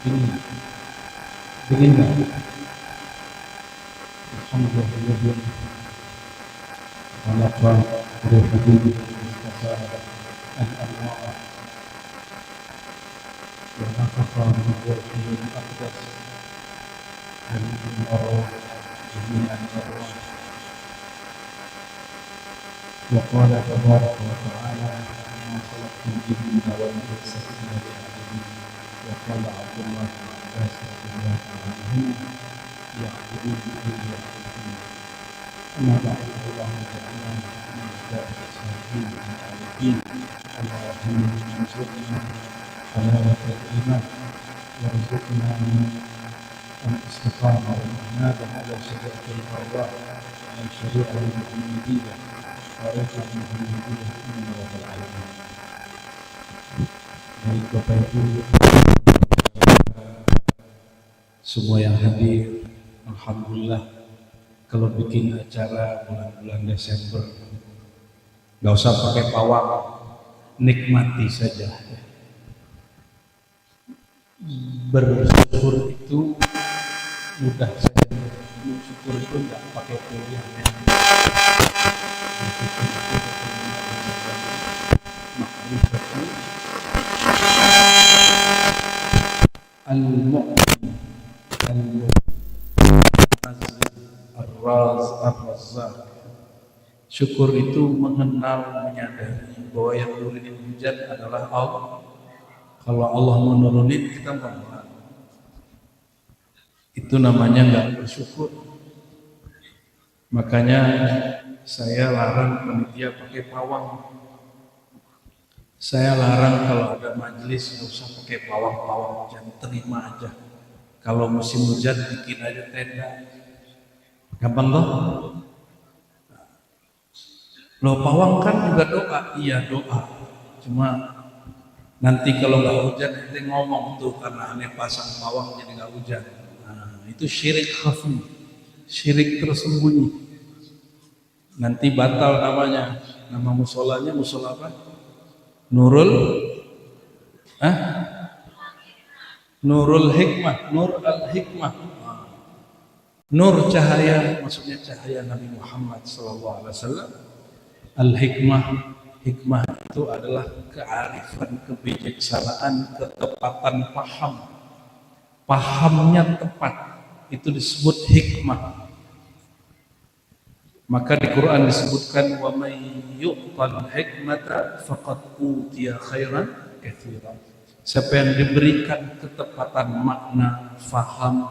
Dingin, dingin nggak? Alhamdulillah, khalaqa ruhuhu fasada al-anwar wa nafakha min ruhihi al-aqdas dan menurut jami'an arwah wa qala tabaraka wa ta'ala ma khalaqtul jinna wal insa illa liya'budun wa qala Abdullah bin Abbas radhiyallahu anhu ya'budun illa أما بعد الله تعالى من أعداء الصالحين المعرفين اللهم ارزقنا حلاوة الإيمان وارزقنا الاستقامة والعناد على شريعة الأرواح والشريعة المحمدية طريقة المحمدية من رب العالمين. Baik Bapak Ibu, semua yang hadir, alhamdulillah. Kalau bikin acara bulan-bulan Desember, nggak usah pakai pawang, nikmati saja. Bersyukur itu mudah saja. Bersyukur itu nggak pakai pilihan. Bersyukur itu makrifatu al-mu'min Ar-Razzaq. Syukur itu mengenal, menyadari bahwa yang nurunin hujan adalah Allah. Kalau Allah menurunin, kita mau. Itu namanya nggak bersyukur. Makanya saya larang panitia pakai pawang. Saya larang kalau ada majelis nggak usah pakai pawang-pawang hujan, terima aja. Kalau musim hujan bikin aja tenda. Gampang loh. Loh pawang kan juga doa, iya doa. Cuma nanti kalau nggak hujan nanti ngomong tuh karena aneh pasang pawang jadi nggak hujan. Nah, itu syirik khafi, syirik tersembunyi. Nanti batal namanya. Nama musolanya musola apa? Nurul, Nurul Hikmah, Nur al Hikmah. Nur cahaya, maksudnya cahaya Nabi Muhammad SAW. Al-hikmah, hikmah itu adalah kearifan, kebijaksanaan, ketepatan paham. Pahamnya tepat, itu disebut hikmah. Maka di Quran disebutkan wa may yu'tal hikmata faqad utiya khairan katsiran. Siapa yang diberikan ketepatan makna, faham,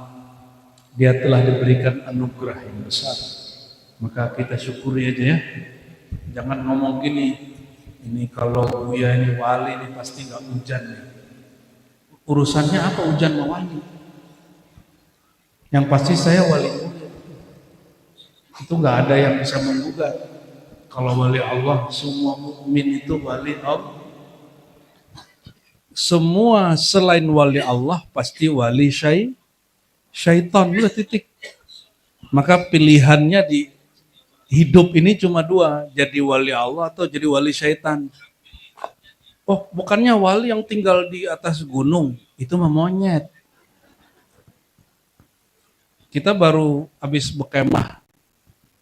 dia telah diberikan anugerah yang besar. Maka kita syukuri aja ya. Jangan ngomong gini, ini kalau Buya ini wali ini pasti nggak hujan nih. Urusannya apa hujan sama wali? Yang pasti saya wali mulia. Itu nggak ada yang bisa menggugat. Kalau wali Allah, semua mukmin itu wali Allah. Semua selain wali Allah pasti wali syaitan, udah titik. Maka pilihannya di hidup ini cuma dua, jadi wali Allah atau jadi wali syaitan. Oh, bukannya wali yang tinggal di atas gunung, itu mah monyet. Kita baru habis berkemah,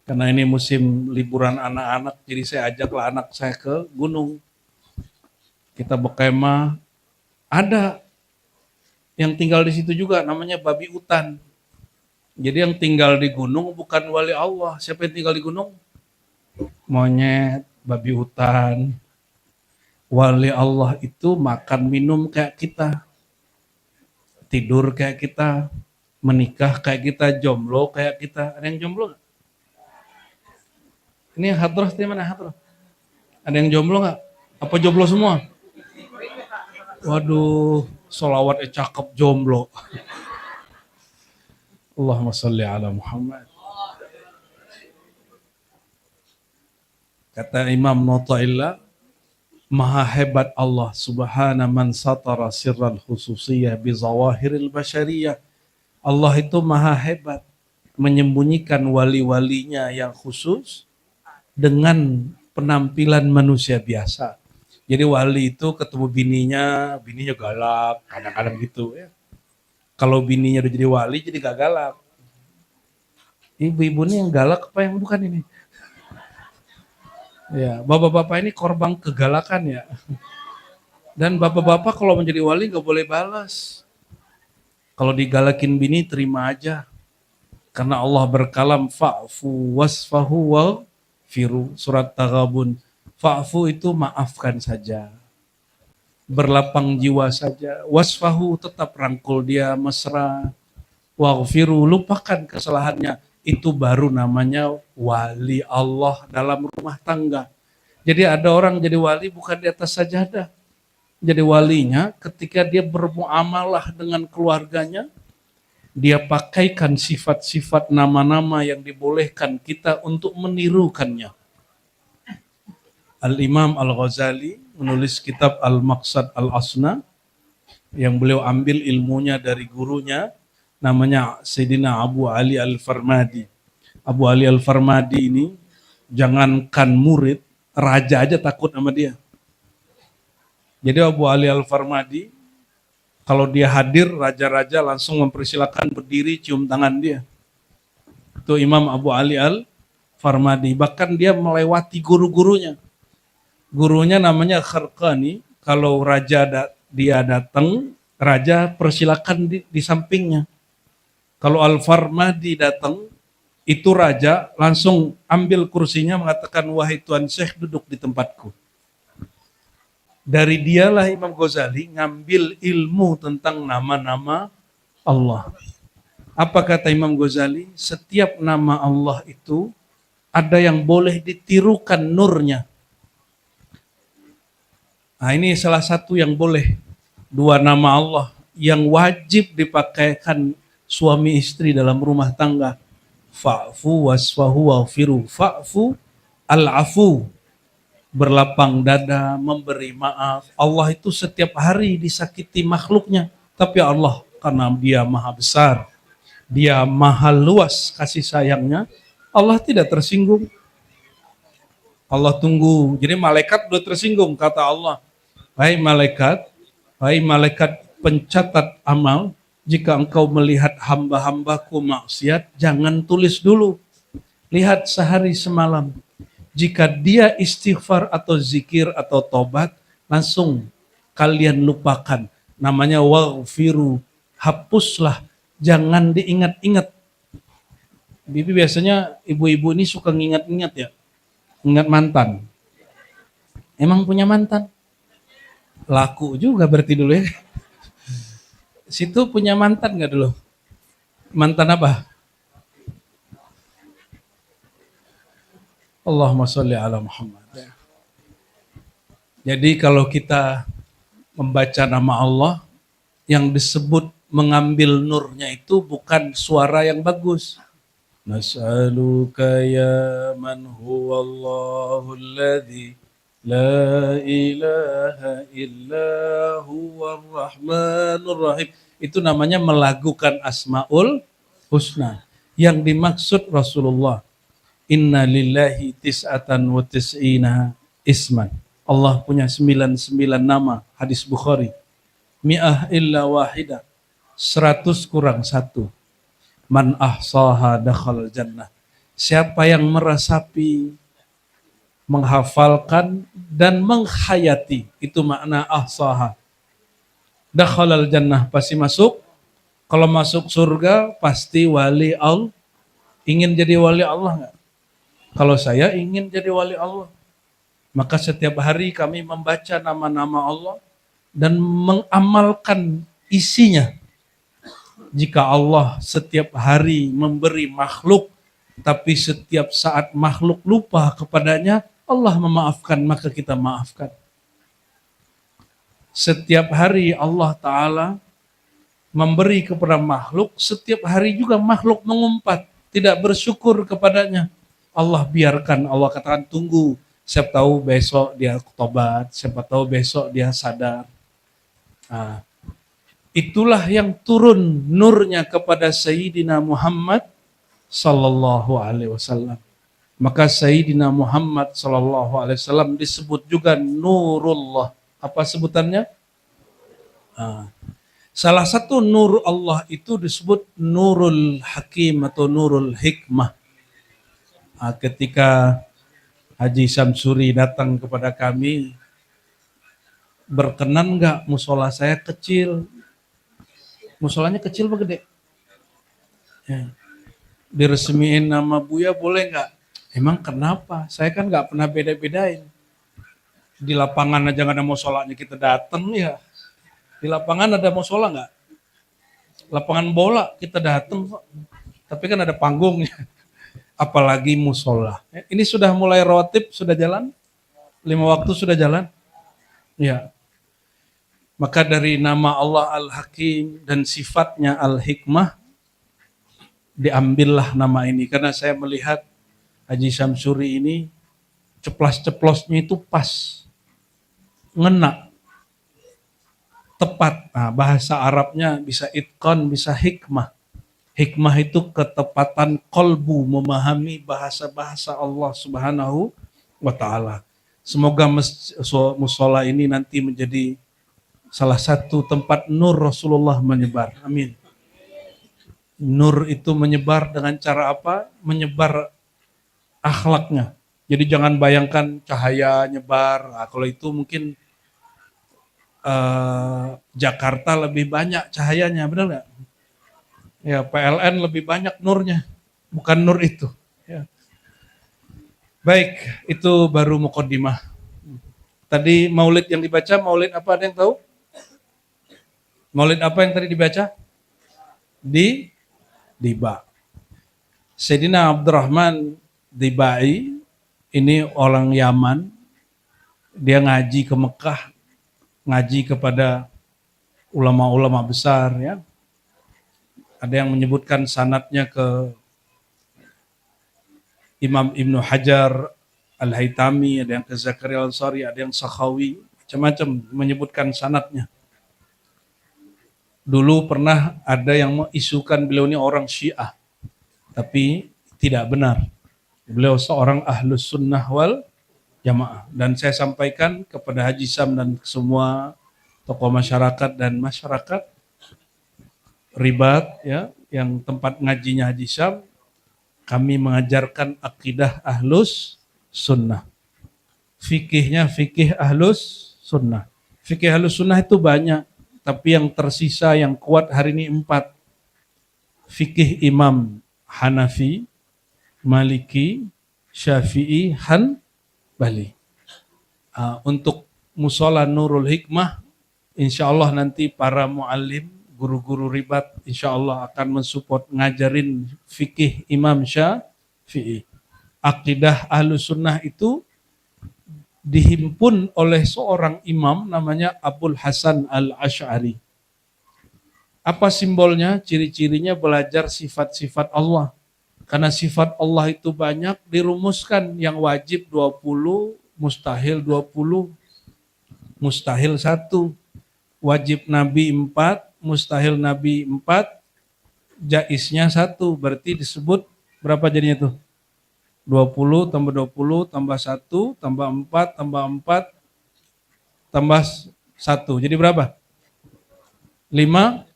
karena ini musim liburan anak-anak, jadi saya ajaklah anak saya ke gunung. Kita berkemah, ada yang tinggal di situ juga, namanya babi hutan. Jadi yang tinggal di gunung bukan wali Allah. Siapa yang tinggal di gunung? Monyet, babi hutan. Wali Allah itu makan minum kayak kita. Tidur kayak kita. Menikah kayak kita. Jomblo kayak kita. Ada yang jomblo gak? Ini hadroh di mana hadroh? Ada yang jomblo gak? Apa jomblo semua? Waduh, sholawatnya cakep jomblo. Allahumma sholli ala Muhammad. Kata Imam Mu'taillah, maha hebat Allah subhana man satara sirral khususiyah bizawahiril basyariyah. Allah itu maha hebat menyembunyikan wali-walinya yang khusus dengan penampilan manusia biasa. Jadi wali itu ketemu bininya galak, kadang-kadang gitu ya. Kalau bininya udah jadi wali jadi gak galak. Ibu-ibu ini yang galak apa yang bukan ini? Ya, bapak-bapak ini korban kegalakan ya. Dan bapak-bapak kalau menjadi wali gak boleh balas. Kalau digalakin bini terima aja. Karena Allah berkalam fa'fu wasfahu wa firu. Surat Taghabun. Fa'fu itu maafkan saja. Berlapang jiwa saja. Wasfahu tetap rangkul dia mesra. Waghfiru, lupakan kesalahannya. Itu baru namanya wali Allah dalam rumah tangga. Jadi ada orang jadi wali bukan di atas sajadah. Jadi walinya ketika dia bermuamalah dengan keluarganya, dia pakaikan sifat-sifat nama-nama yang dibolehkan kita untuk menirukannya. Al-Imam Al-Ghazali menulis kitab Al-Maqsad Al-Asna yang beliau ambil ilmunya dari gurunya, namanya Sayyidina Abu Ali Al-Farmadi. Abu Ali Al-Farmadi ini jangankan murid, raja aja takut sama dia. Jadi Abu Ali Al-Farmadi kalau dia hadir, raja-raja langsung mempersilakan berdiri cium tangan dia. Itu Imam Abu Ali Al-Farmadi. Bahkan dia melewati guru-gurunya. Gurunya namanya Kharqani. Kalau dia datang, raja persilakan di sampingnya. Kalau Al-Farmadi datang, itu raja langsung ambil kursinya mengatakan, wahai Tuan Syekh duduk di tempatku. Dari dialah Imam Ghazali ngambil ilmu tentang nama-nama Allah. Apa kata Imam Ghazali? Setiap nama Allah itu ada yang boleh ditirukan nurnya. Nah ini salah satu yang boleh. Dua nama Allah yang wajib dipakaikan suami istri dalam rumah tangga. Fa'fu wasfahu waghfiru. Fa'fu al-afu. Berlapang dada, memberi maaf. Allah itu setiap hari disakiti makhluknya. Tapi Allah karena dia maha besar, dia maha luas kasih sayangnya, Allah tidak tersinggung. Allah tunggu. Jadi malaikat udah tersinggung, kata Allah. Hai malaikat pencatat amal, jika engkau melihat hamba-hambaku maksiat, jangan tulis dulu. Lihat sehari semalam. Jika dia istighfar atau zikir atau tobat, langsung kalian lupakan. Namanya waghfiru, hapuslah, jangan diingat-ingat. Bibi biasanya ibu-ibu ini suka ngingat-ingat ya, ingat mantan. Emang punya mantan? Laku juga berarti dulu ya. Situ punya mantan nggak dulu? Mantan apa? Allahumma sholli ala Muhammad. Jadi kalau kita membaca nama Allah, yang disebut mengambil nurnya itu bukan suara yang bagus. Nas'aluka ya man huwallahu alladhi la ilaha illa huwar rahmanur rahim. Itu namanya melagukan Asmaul Husna. Yang dimaksud Rasulullah, inna lillahi tis'atan wa tis'ina isman. Allah punya 99 nama, hadis Bukhari. Mi'ah illa wahidah, 100 kurang 1. Man ahsaha dakhal jannah. Siapa yang meresapi, menghafalkan dan menghayati, itu makna ahsaha. Dakhalal jannah, pasti masuk. Kalau masuk surga pasti wali Allah. Ingin jadi wali Allah enggak? Kalau saya ingin jadi wali Allah, maka setiap hari kami membaca nama-nama Allah dan mengamalkan isinya. Jika Allah setiap hari memberi makhluk, tapi setiap saat makhluk lupa kepadanya, Allah memaafkan, maka kita maafkan. Setiap hari Allah Ta'ala memberi kepada makhluk, setiap hari juga makhluk mengumpat, tidak bersyukur kepadanya. Allah biarkan, Allah katakan tunggu, siapa tahu besok dia tobat, siapa tahu besok dia sadar. Nah, itulah yang turun nurnya kepada Sayyidina Muhammad sallallahu alaihi wasallam. Maka Sayyidina Muhammad sallallahu alaihi wasallam disebut juga Nurullah. Apa sebutannya? Salah satu nur Allah itu disebut nurul hakim atau nurul hikmah. Ketika Haji Samsuri datang kepada kami, berkenan nggak musola saya kecil? Musolanya kecil apa gede? Ya. Diresmiin nama Buya boleh nggak? Emang kenapa? Saya kan nggak pernah beda-bedain. Di lapangan aja nggak ada musolanya kita datang ya. Di lapangan ada musola nggak? Lapangan bola kita datang kok. Tapi kan ada panggungnya. Apalagi musola. Ini sudah mulai rotib, sudah jalan? 5 waktu sudah jalan? Ya. Maka dari nama Allah Al-Hakim dan sifatnya Al-Hikmah, diambillah nama ini. Karena saya melihat Haji Samsuri ini ceplas-ceplosnya itu pas. Ngena. Tepat. Nah, bahasa Arabnya bisa itqan, bisa hikmah. Hikmah itu ketepatan kolbu memahami bahasa-bahasa Allah Subhanahu wa Ta'ala. Semoga musola ini nanti menjadi salah satu tempat nur Rasulullah menyebar. Amin. Nur itu menyebar dengan cara apa? Menyebar akhlaknya. Jadi jangan bayangkan cahaya nyebar. Nah, kalau itu mungkin Jakarta lebih banyak cahayanya, benar nggak? Ya, PLN lebih banyak nurnya, bukan nur itu. Ya. Baik, itu baru muqaddimah. Tadi maulid yang dibaca, maulid apa ada yang tahu? Maulid apa yang tadi dibaca? Diba. Sayyidina Abdurrahman Dibai, ini orang Yaman, dia ngaji ke Mekah, ngaji kepada ulama-ulama besar ya. Ada yang menyebutkan sanadnya ke Imam Ibnu Hajar Al-Haytami, ada yang ke Zakaria Al-Ansari, ada yang Sakhawi, macam-macam menyebutkan sanadnya. Dulu pernah ada yang mengisukan beliau ini orang Syiah, tapi tidak benar. Beliau seorang ahlus sunnah wal jamaah. Dan saya sampaikan kepada Haji Sam dan semua tokoh masyarakat dan masyarakat Ribat ya, yang tempat ngajinya Haji Sam, kami mengajarkan akidah ahlus sunnah. Fikihnya fikih ahlus sunnah. Fikih ahlus sunnah itu banyak, tapi yang tersisa yang kuat hari ini 4. Fikih Imam Hanafi, Maliki, Syafi'i, Hanbali. Untuk musola Nurul Hikmah, insya Allah nanti para muallim, guru-guru ribat insya Allah akan mensupport ngajarin fikih Imam Syafi'i. Akidah Ahlus Sunnah itu dihimpun oleh seorang imam namanya Abul Hasan Al-Asy'ari. Apa simbolnya? Ciri-cirinya belajar sifat-sifat Allah. Karena sifat Allah itu banyak, dirumuskan yang wajib 20, mustahil 20, mustahil 1, wajib Nabi 4, mustahil Nabi 4, jaiznya 1, berarti disebut berapa jadinya tuh? 20 tambah 20 tambah 1 tambah 4 tambah 4 tambah 1. Jadi berapa? 5.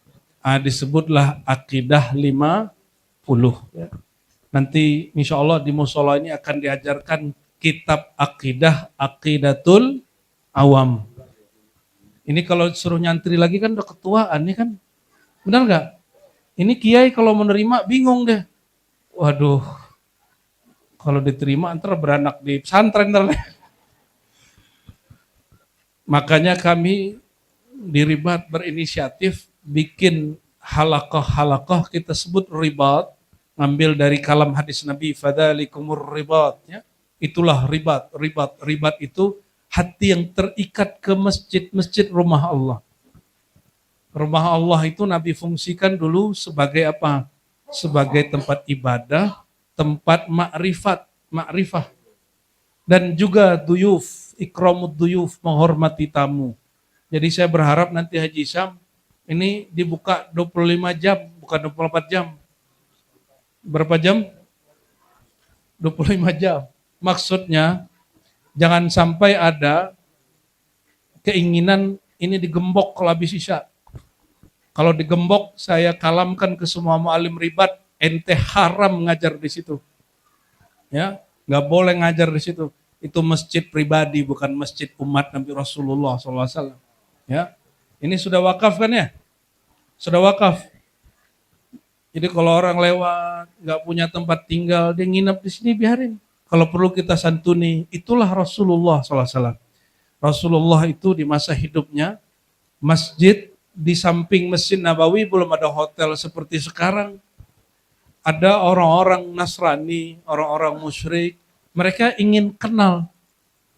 Disebutlah akidah 50. Ya. Nanti insya Allah di musola ini akan diajarkan kitab akidah, Aqidatul Awam. Ini kalau suruh nyantri lagi kan udah ketuaan nih kan. Benar nggak? Ini kiai kalau menerima bingung deh. Waduh, kalau diterima ntar beranak di pesantren ntar. Makanya kami di Ribat berinisiatif bikin halakoh-halakoh, kita sebut ribat, ngambil dari kalam hadis Nabi, fadzalikumur ribat. Ya. Itulah ribat. Ribat itu hati yang terikat ke masjid-masjid rumah Allah. Rumah Allah itu Nabi fungsikan dulu sebagai apa? Sebagai tempat ibadah, tempat makrifah. Dan juga duyuf, ikramud duyuf, menghormati tamu. Jadi saya berharap nanti Haji Sam ini dibuka 25 jam, bukan 24 jam. Berapa jam? 25 jam. Maksudnya jangan sampai ada keinginan ini digembok kalau habis isya. Kalau digembok, saya kalamkan ke semua mu'alim ribat, ente haram ngajar di situ. Ya, nggak boleh ngajar di situ. Itu masjid pribadi, bukan masjid umat Nabi Rasulullah SAW. Ya, ini sudah wakaf kan ya? Sudah wakaf. Jadi kalau orang lewat, nggak punya tempat tinggal, dia nginep di sini biarin. Kalau perlu kita santuni, itulah Rasulullah SAW. Rasulullah itu di masa hidupnya, masjid di samping Masjid Nabawi belum ada hotel seperti sekarang. Ada orang-orang Nasrani, orang-orang musyrik, mereka ingin kenal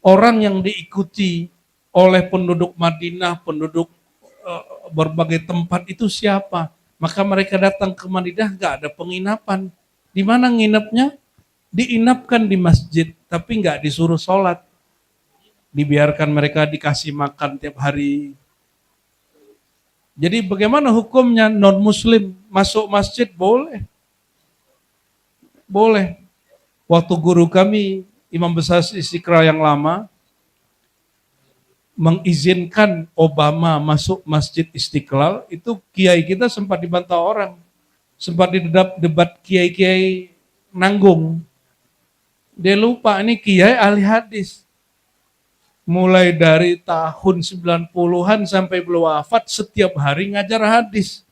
orang yang diikuti oleh penduduk Madinah, penduduk berbagai tempat itu siapa. Maka mereka datang ke Madinah, gak ada penginapan. Di mana nginepnya? Diinapkan di masjid, tapi gak disuruh sholat. Dibiarkan mereka dikasih makan tiap hari. Jadi bagaimana hukumnya non-muslim masuk masjid? Boleh. Boleh. Waktu guru kami, Imam Besar Istiqlal yang lama, mengizinkan Obama masuk Masjid Istiqlal, itu kiai kita sempat dibantah orang. Sempat debat kiai-kiai nanggung. Dia lupa, ini kiai ahli hadis. Mulai dari tahun 90-an sampai belum wafat, setiap hari ngajar hadis.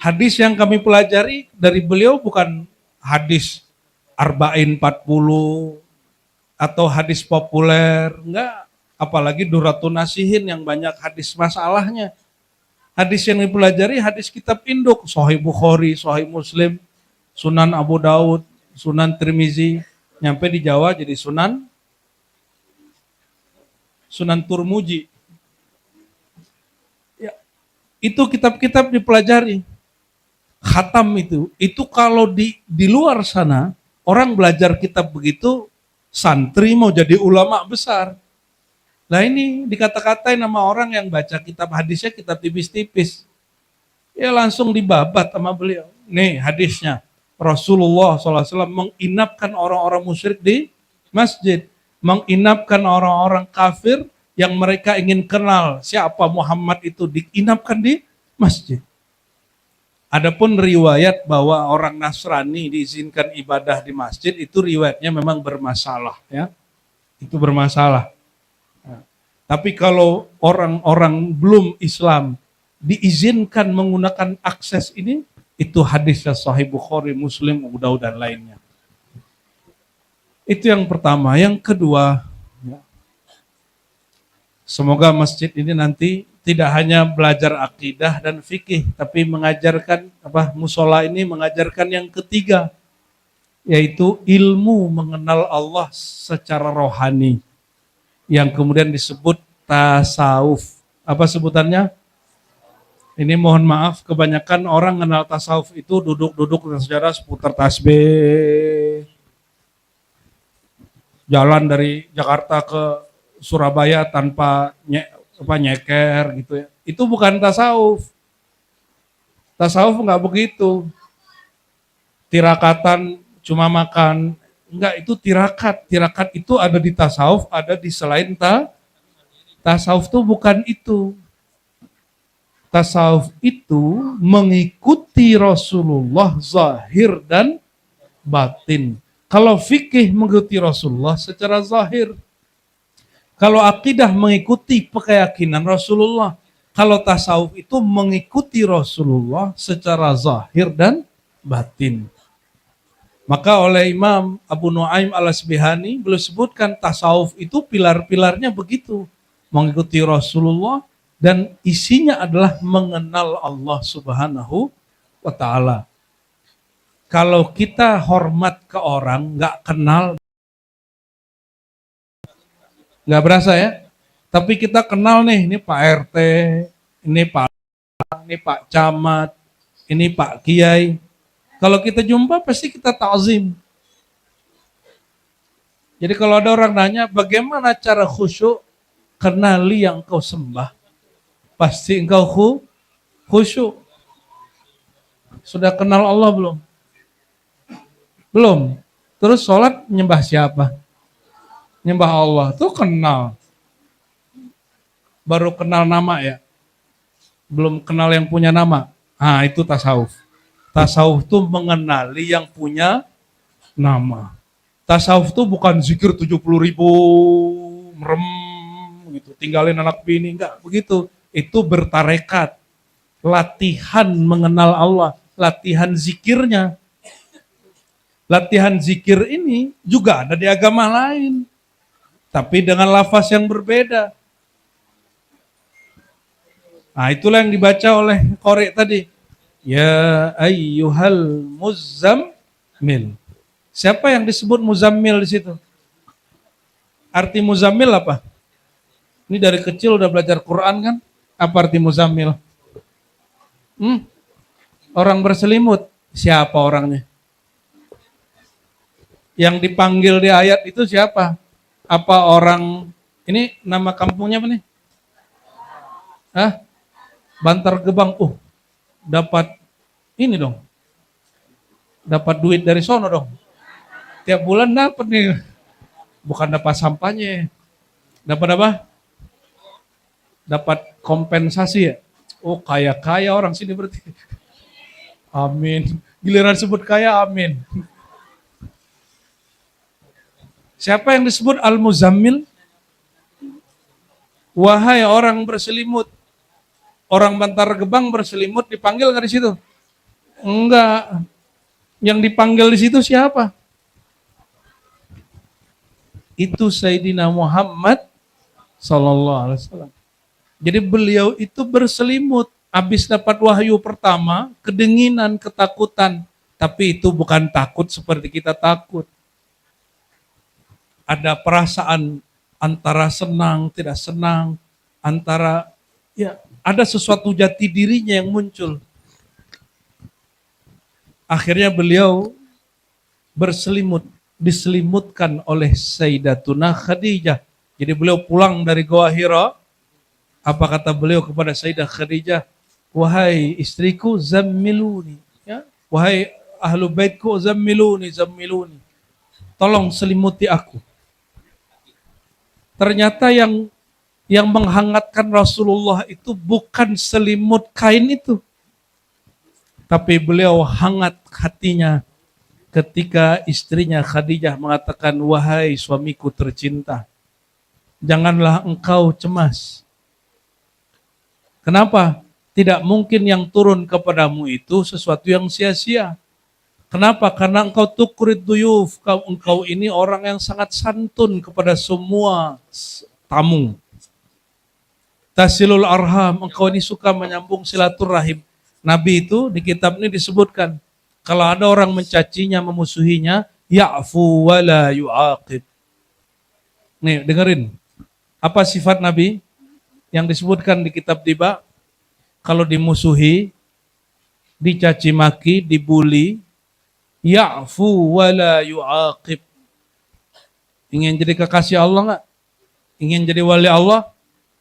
Hadis yang kami pelajari dari beliau bukan hadis Arba'in 40 atau hadis populer, enggak. Apalagi Duratun Nasihin yang banyak hadis masalahnya. Hadis yang dipelajari hadis kitab induk, Sahih Bukhari, Sahih Muslim, Sunan Abu Daud, Sunan Tirmizi, nyampe di Jawa jadi Sunan Turmuji. Ya, itu kitab-kitab dipelajari. Khatam itu kalau di luar sana, orang belajar kitab begitu, santri mau jadi ulama besar. Nah ini dikata-katain sama orang yang baca kitab hadisnya, kitab tipis-tipis. Ya langsung dibabat sama beliau. Nih hadisnya, Rasulullah SAW menginapkan orang-orang musyrik di masjid. Menginapkan orang-orang kafir yang mereka ingin kenal siapa Muhammad itu, diinapkan di masjid. Adapun riwayat bahwa orang Nasrani diizinkan ibadah di masjid, itu riwayatnya memang bermasalah, ya. Itu bermasalah. Tapi kalau orang-orang belum Islam diizinkan menggunakan akses ini, itu hadisnya Sahih Bukhari, Muslim, Abu Daud dan lainnya. Itu yang pertama. Yang kedua, semoga masjid ini nanti tidak hanya belajar akidah dan fikih, tapi mengajarkan musola ini mengajarkan yang ketiga, yaitu ilmu mengenal Allah secara rohani, yang kemudian disebut tasawuf. Apa sebutannya? Ini mohon maaf, kebanyakan orang kenal tasawuf itu duduk-duduk dengan sejarah seputar tasbih, jalan dari Jakarta ke Surabaya tanpa nyeker gitu ya. Itu bukan tasawuf. Tasawuf enggak begitu. Tirakatan cuma makan, enggak, itu tirakat. Tirakat itu ada di tasawuf, ada di selain tasawuf itu bukan itu. Tasawuf itu mengikuti Rasulullah zahir dan batin. Kalau fikih mengikuti Rasulullah secara zahir. Kalau akidah mengikuti keyakinan Rasulullah. Kalau tasawuf itu mengikuti Rasulullah secara zahir dan batin. Maka oleh Imam Abu Nuaim Al-Asbihani beliau sebutkan tasawuf itu pilar-pilarnya begitu. Mengikuti Rasulullah dan isinya adalah mengenal Allah Subhanahu wa Ta'ala. Kalau kita hormat ke orang, nggak kenal, nggak berasa ya. Tapi kita kenal nih, ini Pak RT, ini Pak Camat, ini Pak Kiai. Kalau kita jumpa pasti kita ta'zim. Jadi kalau ada orang nanya, bagaimana cara khusyuk? Kenali yang kau sembah. Pasti engkau khusyuk. Sudah kenal Allah belum? Belum. Terus sholat nyembah siapa? Nyembah Allah. Tuh kenal. Baru kenal nama ya. belum kenal yang punya nama. Nah, itu tasawuf. Tasawuf itu mengenali yang punya nama. Tasawuf itu bukan zikir 70.000 merem gitu, tinggalin anak bini, enggak begitu. Itu bertarekat, latihan mengenal Allah, latihan zikirnya. Latihan zikir ini juga ada di agama lain, tapi dengan lafaz yang berbeda. Nah, itulah yang dibaca oleh qori tadi. Ya ayyuhal muzammil. Siapa yang disebut muzammil di situ? Arti muzammil apa? Ini dari kecil udah belajar Quran kan? Apa arti muzammil? Orang berselimut. Siapa orangnya? Yang dipanggil di ayat itu siapa? Apa orang, ini nama kampungnya apa nih? Hah? Bantar Gebang. Dapat ini dong. Dapat duit dari sono dong. Tiap bulan dapat nih. Bukan dapat sampahnya. Dapat apa? Dapat kompensasi ya. Kaya-kaya orang sini berarti. Amin. Giliran sebut kaya, amin. Siapa yang disebut Al-Muzammil? Wahai orang berselimut. Orang Bantar Gebang berselimut dipanggil nggak di situ? Enggak. Yang dipanggil di situ siapa? Itu Sayyidina Muhammad sallallahu alaihi wasallam. Jadi beliau itu berselimut. Habis dapat wahyu pertama, kedinginan, ketakutan. Tapi itu bukan takut seperti kita takut. Ada perasaan antara senang, tidak senang, antara ada sesuatu jati dirinya yang muncul. Akhirnya beliau berselimut, diselimutkan oleh Sayyidatuna Khadijah. Jadi beliau pulang dari Gua Hira, apa kata beliau kepada Sayyidah Khadijah? Wahai istriku, zammiluni. Ya? Wahai ahlu baitku, zammiluni, zammiluni. Tolong selimuti aku. Ternyata yang menghangatkan Rasulullah itu bukan selimut kain itu. Tapi beliau hangat hatinya ketika istrinya Khadijah mengatakan, wahai suamiku tercinta, janganlah engkau cemas. Kenapa? Tidak mungkin yang turun kepadamu itu sesuatu yang sia-sia. Kenapa? Karena engkau tukrid duyuf, engkau ini orang yang sangat santun kepada semua tamu. Tasilul arham, engkau ini suka menyambung silaturahim. Nabi itu di kitab ini disebutkan, kalau ada orang mencacinya, memusuhinya, ya'fu wa la yu'aqib. Nih, dengerin. Apa sifat Nabi yang disebutkan di kitab tiba? Kalau dimusuhi, dicaci maki, dibuli, ya'fu wa la yu'aqib. Ingin jadi kekasih Allah enggak? Ingin jadi wali Allah?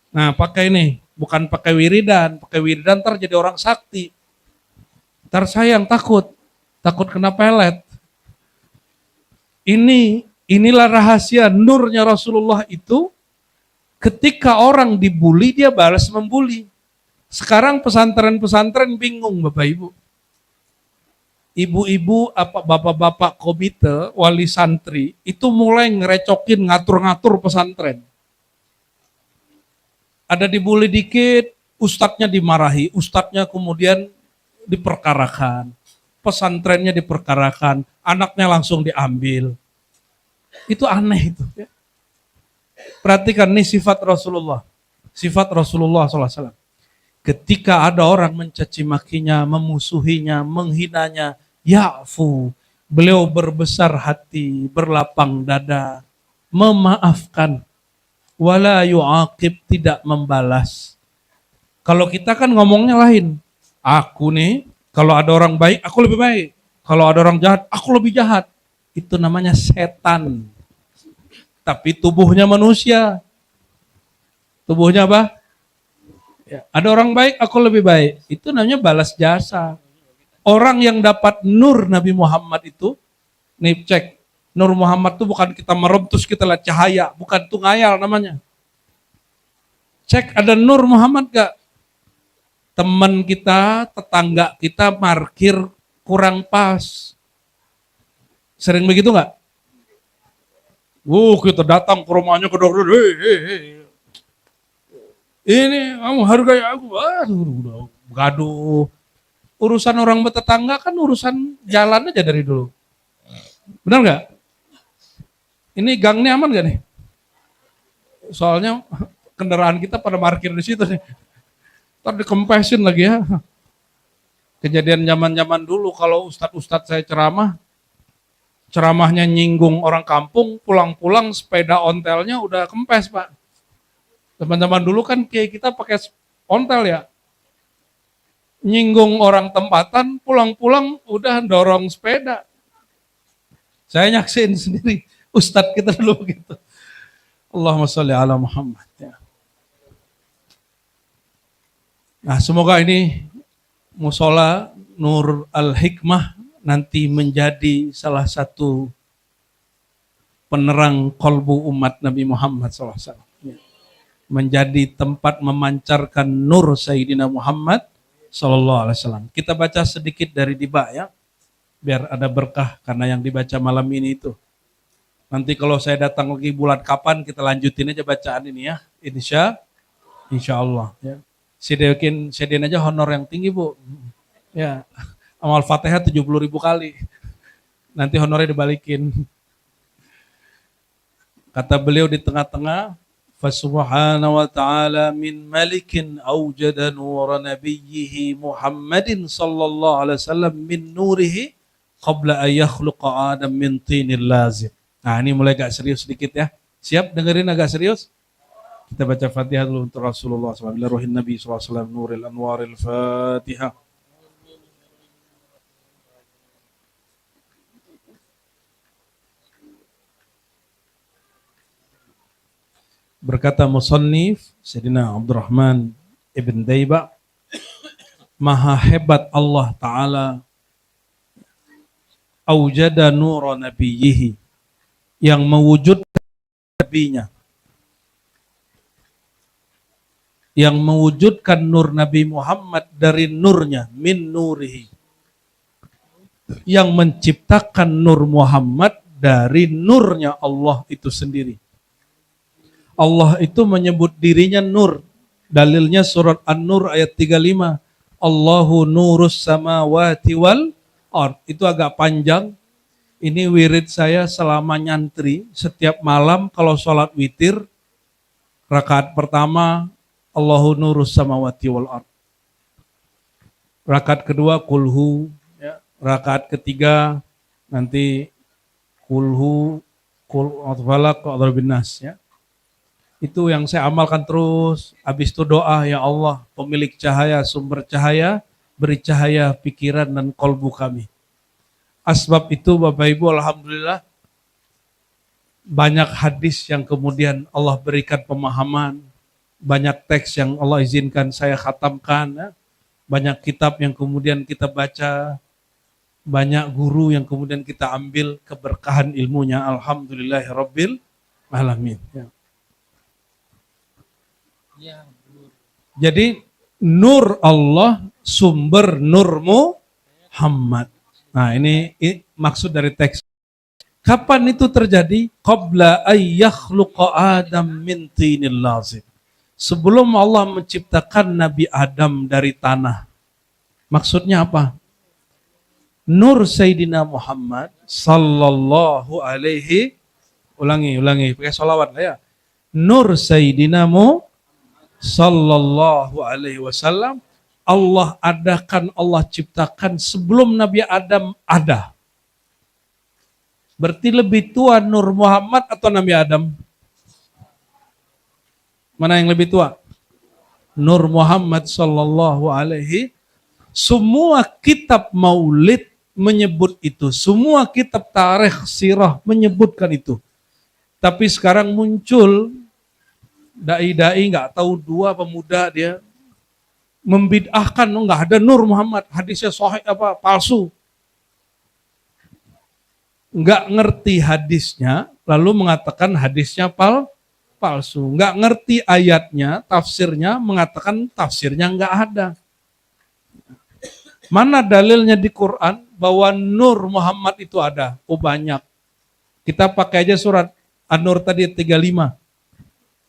Nah, pakai ini, bukan pakai wiridan ntar jadi orang sakti. Ntar sayang, takut kena pelet. Inilah rahasia nurnya Rasulullah itu, ketika orang dibuli dia balas membuli. Sekarang pesantren-pesantren bingung Bapak Ibu. Ibu-ibu apa bapak-bapak komite wali santri itu mulai ngerecokin, ngatur-ngatur pesantren. Ada dibully dikit, ustadznya dimarahi, ustadznya kemudian diperkarakan, pesantrennya diperkarakan, anaknya langsung diambil. Itu aneh itu. Perhatikan nih sifat Rasulullah SAW. Ketika ada orang mencaci makinya, memusuhinya, menghinanya, ya'fu, beliau berbesar hati, berlapang dada, memaafkan. Wala yu'aqib, tidak membalas. Kalau kita kan ngomongnya lain. Aku nih, kalau ada orang baik, aku lebih baik. Kalau ada orang jahat, aku lebih jahat. Itu namanya setan. Tapi tubuhnya manusia. Tubuhnya apa? Ya, ada orang baik, aku lebih baik. Itu namanya balas jasa. Orang yang dapat nur Nabi Muhammad itu, nih cek, nur Muhammad itu bukan kita merem terus kita lihat cahaya, bukan itu ngayal namanya. Cek ada nur Muhammad gak? teman kita, tetangga kita parkir kurang pas. Sering begitu nggak? Kita datang ke rumahnya ke dokter, ini kamu hargai aku, aduh, gaduh. Urusan orang bertetangga kan urusan jalan aja dari dulu. Benar nggak? Ini gangnya aman nggak nih? Soalnya kendaraan kita pada parkir di situ nih. Ntar dikempesin lagi ya. Kejadian zaman-zaman dulu kalau ustadz saya ceramahnya nyinggung orang kampung, pulang-pulang sepeda ontelnya udah kempes, Pak. Teman-teman dulu kan kayak kita pakai ontel ya. Nyinggung orang tempatan, pulang-pulang udah dorong sepeda. Saya nyaksin sendiri, ustadz kita dulu gitu. Allahumma sholli ala Muhammad. Ya. Nah, semoga ini musola Nur Al-Hikmah nanti menjadi salah satu penerang kolbu umat Nabi Muhammad SAW. Menjadi tempat memancarkan nur Sayyidina Muhammad SAW. Kita baca sedikit dari Diba ya, biar ada berkah karena yang dibaca malam ini itu. Nanti kalau saya datang lagi bulan kapan kita lanjutin aja bacaan ini ya, insya Allah. Ya. Sediain aja honor yang tinggi Bu. Ya, amal Fatihah 70.000 kali. Nanti honornya dibalikin. Kata beliau di tengah-tengah, فَسُبْحَانَ وَتَعَالَى مِنْ مَلِكٍ أَوْجَدَ نُورَ نَبِيِّهِ مُحَمَّدٍ صَلَّى اللَّهُ عَلَيْهِ وسلم مِنْ نُورِهِ قَبْلَ أَنْ يَخْلُقَ آدَمَ مِنْ طِينٍ لَازِمٍ. Nah ini mulai agak serius sedikit ya. Siap dengerin agak serius? Kita baca Fatihah dulu untuk Rasulullah SAW. Rohin Nabi SAW, Nuril Anwaril Fatihah. Berkata musannif Sayyidina Abdurrahman Ibn Daiba, maha hebat Allah Ta'ala aujada nura nabiyyihi, yang mewujudkan nabinya, yang mewujudkan nur Nabi Muhammad dari nurnya, min nurihi, yang menciptakan nur Muhammad dari nurnya Allah itu sendiri. Allah itu menyebut dirinya nur. Dalilnya surat An-Nur ayat 35. Allahu nurus samawati wal ard. Itu agak panjang. Ini wirid saya selama nyantri. Setiap malam kalau sholat witir, rakaat pertama Allahu nurus samawati wal ard. Rakaat kedua kulhu. Ya. Rakaat ketiga nanti kulhu, kul falaq, qul binnas ya. Itu yang saya amalkan terus. Habis itu doa, ya Allah, pemilik cahaya, sumber cahaya, beri cahaya pikiran dan kolbu kami. Asbab itu Bapak Ibu, alhamdulillah, banyak hadis yang kemudian Allah berikan pemahaman, banyak teks yang Allah izinkan saya khatamkan, ya. Banyak kitab yang kemudian kita baca, banyak guru yang kemudian kita ambil keberkahan ilmunya. Alhamdulillahirabbil alamin. Ya. Jadi nur Allah, sumber nur Muhammad. Nah ini maksud dari teks. Kapan itu terjadi? Qabla ayyakhluqa Adam min tinil lazim. Sebelum Allah menciptakan Nabi Adam dari tanah. Maksudnya apa? Nur Sayyidina Muhammad sallallahu alaihi, ulangi, pakai sholawat lah ya. Nur Sayyidina Muhammad sallallahu alaihi wasallam Allah adakan, Allah ciptakan sebelum Nabi Adam ada. Berarti lebih tua Nur Muhammad atau Nabi Adam? Mana yang lebih tua? Nur Muhammad sallallahu alaihi. Semua kitab maulid menyebut itu. Semua kitab tarikh sirah menyebutkan itu. Tapi sekarang muncul dai-dai nggak tahu dua pemuda dia membid'ahkan, nggak ada Nur Muhammad, hadisnya sahih apa palsu. Nggak ngerti hadisnya, lalu mengatakan hadisnya palsu. Nggak ngerti ayatnya, tafsirnya, mengatakan tafsirnya nggak ada. Mana dalilnya di Quran bahwa Nur Muhammad itu ada? Oh banyak. Kita pakai aja surat An-Nur tadi 35.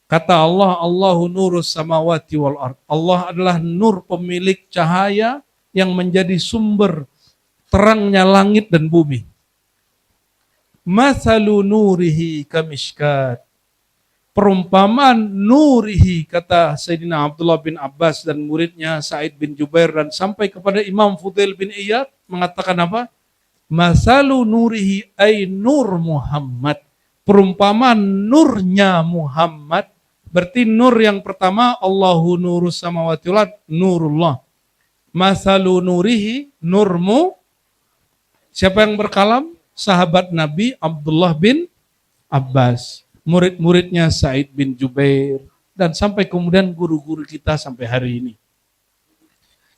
Kata Allah, Allahu nurus samawati wal ard. Allah adalah nur pemilik cahaya yang menjadi sumber terangnya langit dan bumi. Mathalu nurihi kamishkat. Perumpamaan nurihi, kata Sayyidina Abdullah bin Abbas dan muridnya Sa'id bin Jubair dan sampai kepada Imam Fudail bin Iyad mengatakan apa? Mathalu nurihi ay nur Muhammad. Perumpamaan nurnya Muhammad. Berarti nur yang pertama Allahu nurus samawati wal ard, nurullah. Mathalu nurihi, nurmu. Siapa yang berkalam? Sahabat Nabi Abdullah bin Abbas, murid-muridnya Sa'id bin Jubair, dan sampai kemudian guru-guru kita sampai hari ini.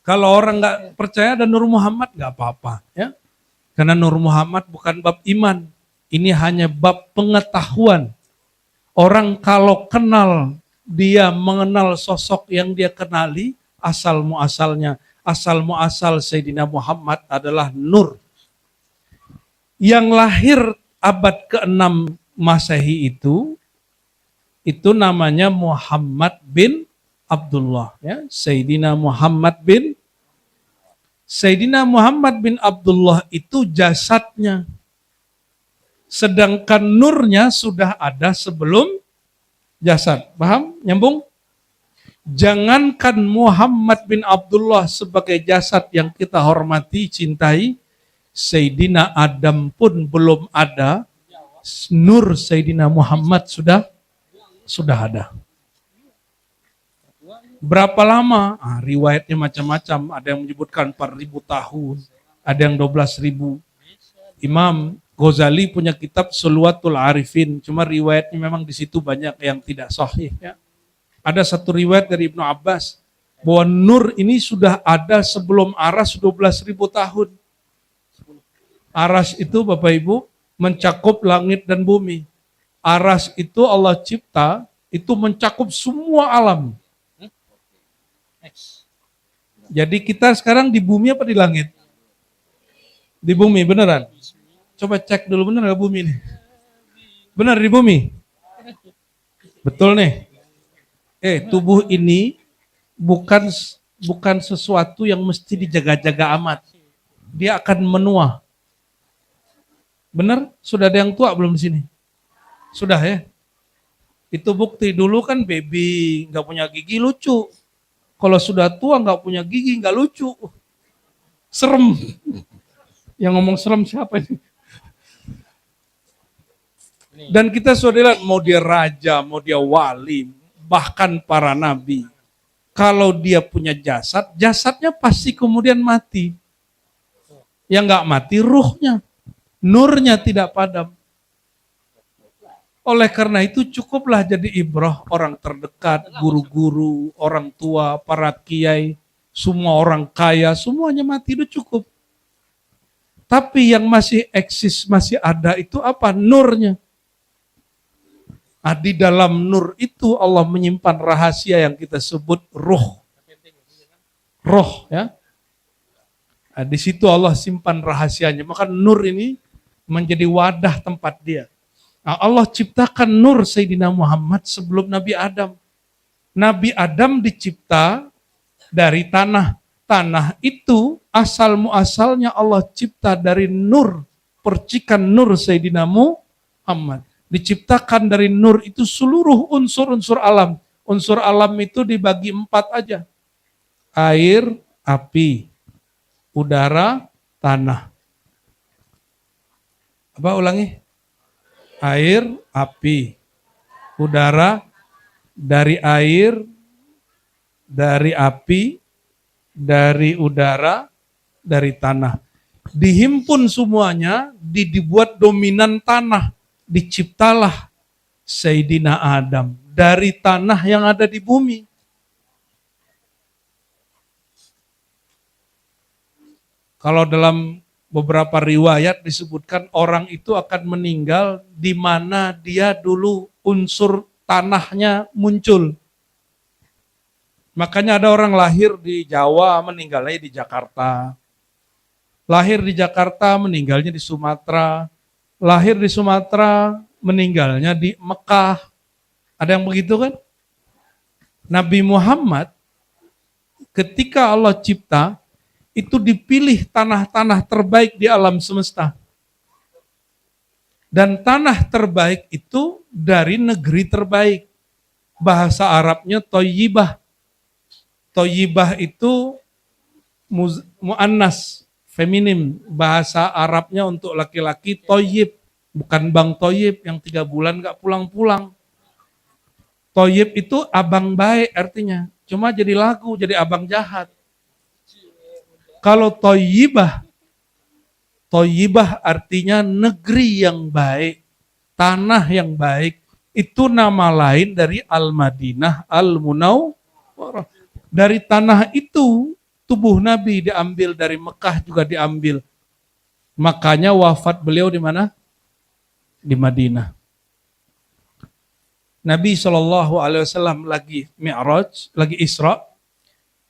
Kalau orang nggak percaya ada Nur Muhammad nggak apa-apa, ya, karena Nur Muhammad bukan bab iman, ini hanya bab pengetahuan. Orang kalau kenal, dia mengenal sosok yang dia kenali, asal muasalnya, asal muasal Sayyidina Muhammad adalah nur. Yang lahir abad ke-6 Masehi itu namanya Muhammad bin Abdullah. Ya. Sayyidina Muhammad bin Abdullah itu jasadnya. Sedangkan nurnya sudah ada sebelum jasad. Paham? Nyambung? Jangankan Muhammad bin Abdullah sebagai jasad yang kita hormati, cintai, Sayyidina Adam pun belum ada, nur Sayyidina Muhammad sudah ada. Berapa lama? Riwayatnya macam-macam, ada yang menyebutkan 4.000 tahun, ada yang 12.000. Imam Ghazali punya kitab Sulwatul Arifin, cuma riwayatnya memang di situ banyak yang tidak sahih. Ya. Ada satu riwayat dari Ibnu Abbas bahwa nur ini sudah ada sebelum Aras 12.000 tahun. Aras itu Bapak Ibu mencakup langit dan bumi. Aras itu Allah cipta, itu mencakup semua alam. Jadi kita sekarang di bumi apa di langit? Di bumi, beneran? Coba cek dulu bener gak bumi nih? Benar di bumi? Betul nih. Tubuh ini bukan sesuatu yang mesti dijaga-jaga amat. Dia akan menua. Benar? Sudah ada yang tua belum di sini? Sudah ya? Itu bukti dulu kan baby nggak punya gigi lucu. Kalau sudah tua nggak punya gigi nggak lucu. Serem. Yang ngomong serem siapa ini? Dan kita sudah lihat mau dia raja, mau dia wali, bahkan para nabi. Kalau dia punya jasad, jasadnya pasti kemudian mati. Yang nggak mati ruhnya, nurnya tidak padam. Oleh karena itu cukuplah jadi ibrah orang terdekat, guru-guru, orang tua, para kiai, semua orang kaya, semuanya mati itu cukup. Tapi yang masih eksis, masih ada itu apa? Nurnya. Di dalam nur itu Allah menyimpan rahasia yang kita sebut ruh. Roh ya. Di situ Allah simpan rahasianya. Maka nur ini menjadi wadah tempat dia. Allah ciptakan nur Sayyidina Muhammad sebelum Nabi Adam. Nabi Adam dicipta dari tanah. Tanah itu asal muasalnya Allah cipta dari nur. Percikan nur Sayyidina Muhammad. Diciptakan dari nur itu seluruh unsur-unsur alam. Unsur alam itu dibagi 4 aja. Air, api, udara, tanah. Apa ulangi? Air, api, udara, dari air, dari api, dari udara, dari tanah. Dihimpun semuanya, dibuat dominan tanah. Diciptalah Sayyidina Adam dari tanah yang ada di bumi. Kalau dalam beberapa riwayat disebutkan orang itu akan meninggal di mana dia dulu unsur tanahnya muncul. Makanya ada orang lahir di Jawa meninggalnya di Jakarta. Lahir di Jakarta, meninggalnya di Sumatera. Lahir di Sumatera, meninggalnya di Mekah. Ada yang begitu kan? Nabi Muhammad ketika Allah cipta, itu dipilih tanah-tanah terbaik di alam semesta. Dan tanah terbaik itu dari negeri terbaik. Bahasa Arabnya Thayyibah. Thayyibah itu mu'annas, feminim. Bahasa Arabnya untuk laki-laki Thayyib. Bukan Bang Thayyib yang 3 bulan gak pulang-pulang. Thayyib itu abang baik artinya. Cuma jadi lagu, jadi abang jahat. Kalau Thayyibah, Thayyibah artinya negeri yang baik, tanah yang baik. Itu nama lain dari Al-Madinah Al-Munawwarah. Dari tanah itu, tubuh Nabi diambil, dari Mekah juga diambil. Makanya wafat beliau di mana? Di Madinah. Nabi SAW lagi Mi'raj, lagi Isra,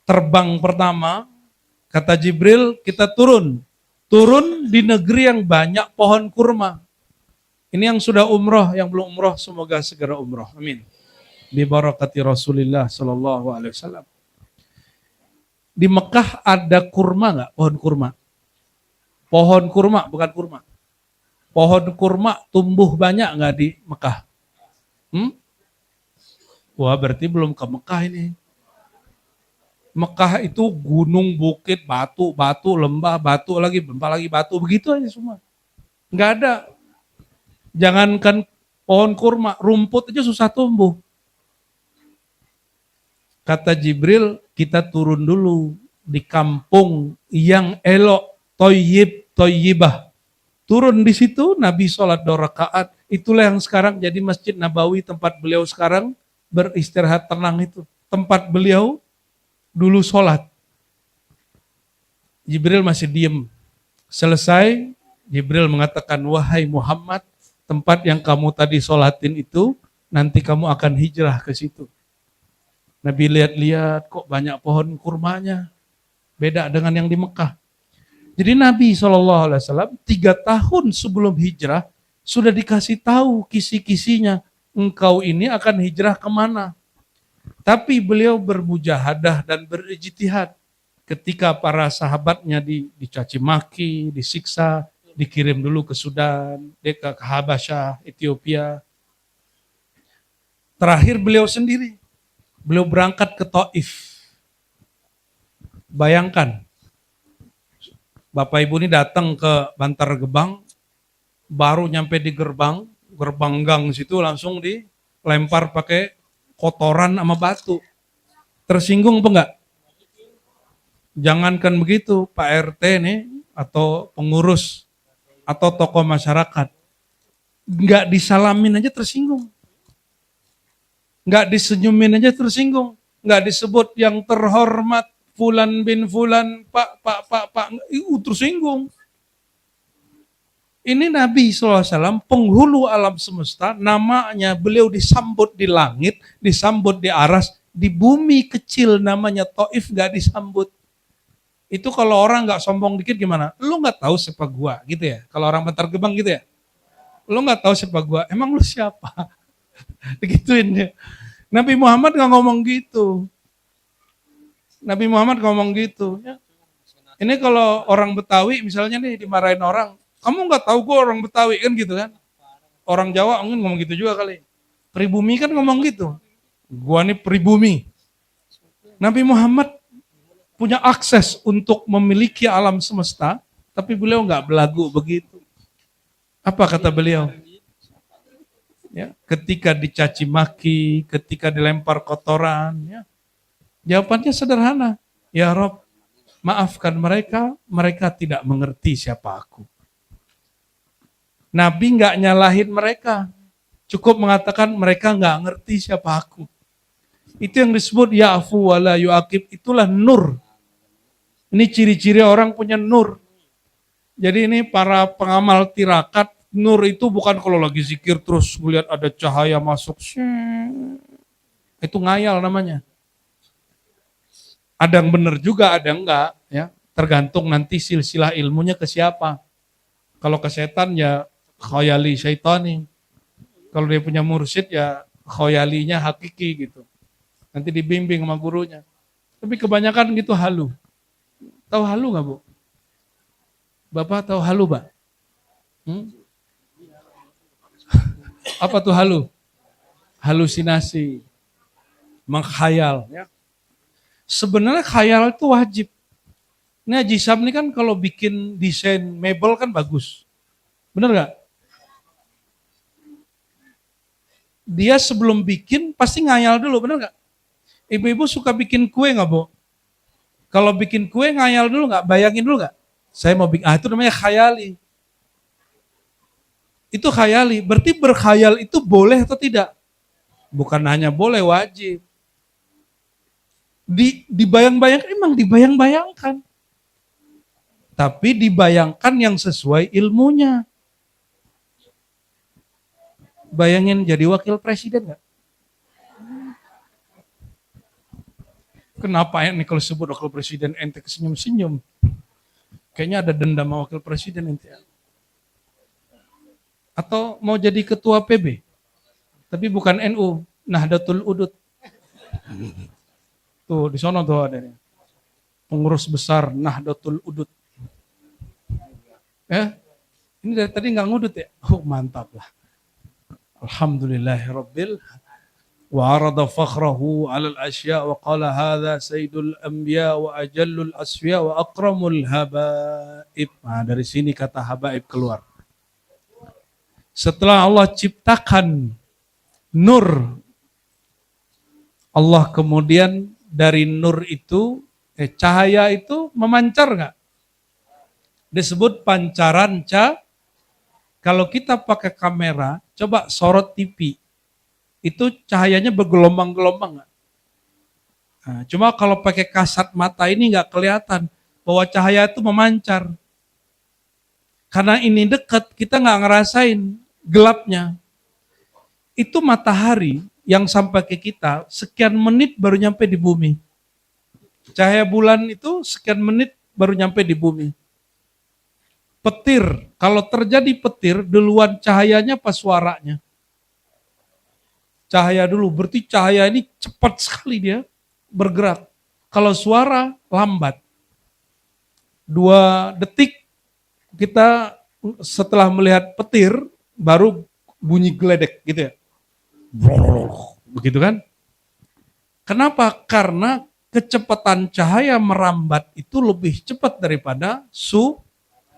terbang pertama, kata Jibril, kita turun di negeri yang banyak pohon kurma. Ini yang sudah umroh, yang belum umroh semoga segera umroh. Amin. Bi barakati Rasulillah SAW. Di Mekah ada kurma nggak? Pohon kurma. Pohon kurma, bukan kurma. Pohon kurma tumbuh banyak nggak di Mekah? Wah, berarti belum ke Mekah ini. Mekah itu gunung, bukit, batu, lembah, batu lagi, batu, begitu aja semua. Nggak ada. Jangankan pohon kurma, rumput aja susah tumbuh. Kata Jibril, kita turun dulu di kampung yang elok, Thayyibah. Turun di situ, Nabi sholat 2 rakaat. Itulah yang sekarang jadi Masjid Nabawi, tempat beliau sekarang beristirahat tenang itu. Tempat beliau dulu sholat. Jibril masih diem. Selesai, Jibril mengatakan, wahai Muhammad, tempat yang kamu tadi sholatin itu, nanti kamu akan hijrah ke situ. Nabi lihat-lihat, kok banyak pohon kurmanya. Beda dengan yang di Mekah. Jadi Nabi SAW 3 tahun sebelum hijrah, sudah dikasih tahu kisi-kisinya, engkau ini akan hijrah kemana. Tapi beliau bermujahadah dan berijtihad. Ketika para sahabatnya dicaci maki, disiksa, dikirim dulu ke Sudan, ke Habasyah, Ethiopia. Terakhir beliau sendiri. Beliau berangkat ke Taif. Bayangkan, Bapak Ibu ini datang ke Bantar Gebang, baru nyampe di gerbang gang situ langsung dilempar pakai kotoran sama batu. Tersinggung apa enggak? Jangankan begitu, Pak RT nih atau pengurus atau tokoh masyarakat, enggak disalamin aja tersinggung. Enggak disenyumin aja tersinggung. Enggak disebut yang terhormat Fulan bin Fulan, Pak, tersinggung. Ini Nabi SAW, penghulu alam semesta, namanya beliau disambut di langit, disambut di aras, di bumi kecil namanya Taif gak disambut. Itu kalau orang gak sombong dikit gimana? Lu gak tahu siapa gua gitu ya, kalau orang Bantar Gebang gitu ya. Lu gak tahu siapa gua, emang lu siapa? Digituin dia. Nabi Muhammad gak ngomong gitu. Nabi Muhammad ngomong gitu. Ya. Ini kalau orang Betawi misalnya nih dimarahin orang, kamu nggak tahu gue orang Betawi kan gitu kan? Orang Jawa mungkin ngomong gitu juga kali. Pribumi kan ngomong gitu. Gua nih pribumi. Nabi Muhammad punya akses untuk memiliki alam semesta, tapi beliau nggak belagu begitu. Apa kata beliau? Ya, ketika dicaci maki, ketika dilempar kotoran, ya, jawabannya sederhana. Ya Rob, maafkan mereka, mereka tidak mengerti siapa aku. Nabi nggak nyalahin mereka, cukup mengatakan mereka nggak ngerti siapa aku. Itu yang disebut ya'fu wala yu'aqib, itulah nur. Ini ciri-ciri orang punya nur. Jadi ini para pengamal tirakat, nur itu bukan kalau lagi zikir terus melihat ada cahaya masuk. Itu ngayal namanya. Ada yang benar juga, ada yang enggak. Ya. Tergantung nanti silsilah ilmunya ke siapa. Kalau ke setan ya khayali syaitani. Kalau dia punya mursyid ya khayalinya hakiki gitu. Nanti dibimbing sama gurunya. Tapi kebanyakan gitu halu. Tahu halu nggak Bu? Bapak tahu halu, Pak? Apa tuh halu? Halusinasi, mengkhayal. Ya. Sebenarnya khayal itu wajib. Ini Haji Sam ini kan kalau bikin desain mebel kan bagus. Bener gak? Dia sebelum bikin pasti ngayal dulu, bener gak? Ibu-ibu suka bikin kue gak, Bu? Kalau bikin kue ngayal dulu gak? Bayangin dulu gak? Saya mau bikin, itu namanya khayali. Itu khayali, berarti berkhayal itu boleh atau tidak? Bukan hanya boleh, wajib. Dibayang-bayangkan, emang dibayang-bayangkan. Tapi dibayangkan yang sesuai ilmunya. Bayangin jadi wakil presiden gak? Kenapa ini kalau sebut wakil presiden ente kesenyum-senyum? Kayaknya ada dendam sama wakil presiden ente. Atau mau jadi ketua PB? Tapi bukan NU, Nahdlatul Udud. Tuh, di sono tuh ada nih. Pengurus besar Nahdlatul Udud. Ya, ini dari tadi nggak ngudut ya? Oh, mantap lah. Alhamdulillahirabbil wa arada fakhrahu 'alal asya wa qala hadza sayyidul anbiya wa ajallul asfiya wa akramul habaib. Nah, dari sini kata habaib keluar. Setelah Allah ciptakan nur, Allah kemudian dari nur itu, cahaya itu memancar nggak? Disebut pancaran cahaya. Kalau kita pakai kamera, coba sorot TV, itu cahayanya bergelombang-gelombang nggak? Nah, cuma kalau pakai kasat mata ini nggak kelihatan bahwa cahaya itu memancar. Karena ini dekat, kita nggak ngerasain gelapnya. Itu matahari yang sampai ke kita sekian menit baru nyampe di bumi. Cahaya bulan itu sekian menit baru nyampe di bumi. Petir, kalau terjadi petir duluan cahayanya apa suaranya? Cahaya dulu, berarti cahaya ini cepat sekali dia bergerak. Kalau suara lambat. 2 detik kita setelah melihat petir baru bunyi geledek gitu ya. Begitu kan? Kenapa? Karena kecepatan cahaya merambat itu lebih cepat daripada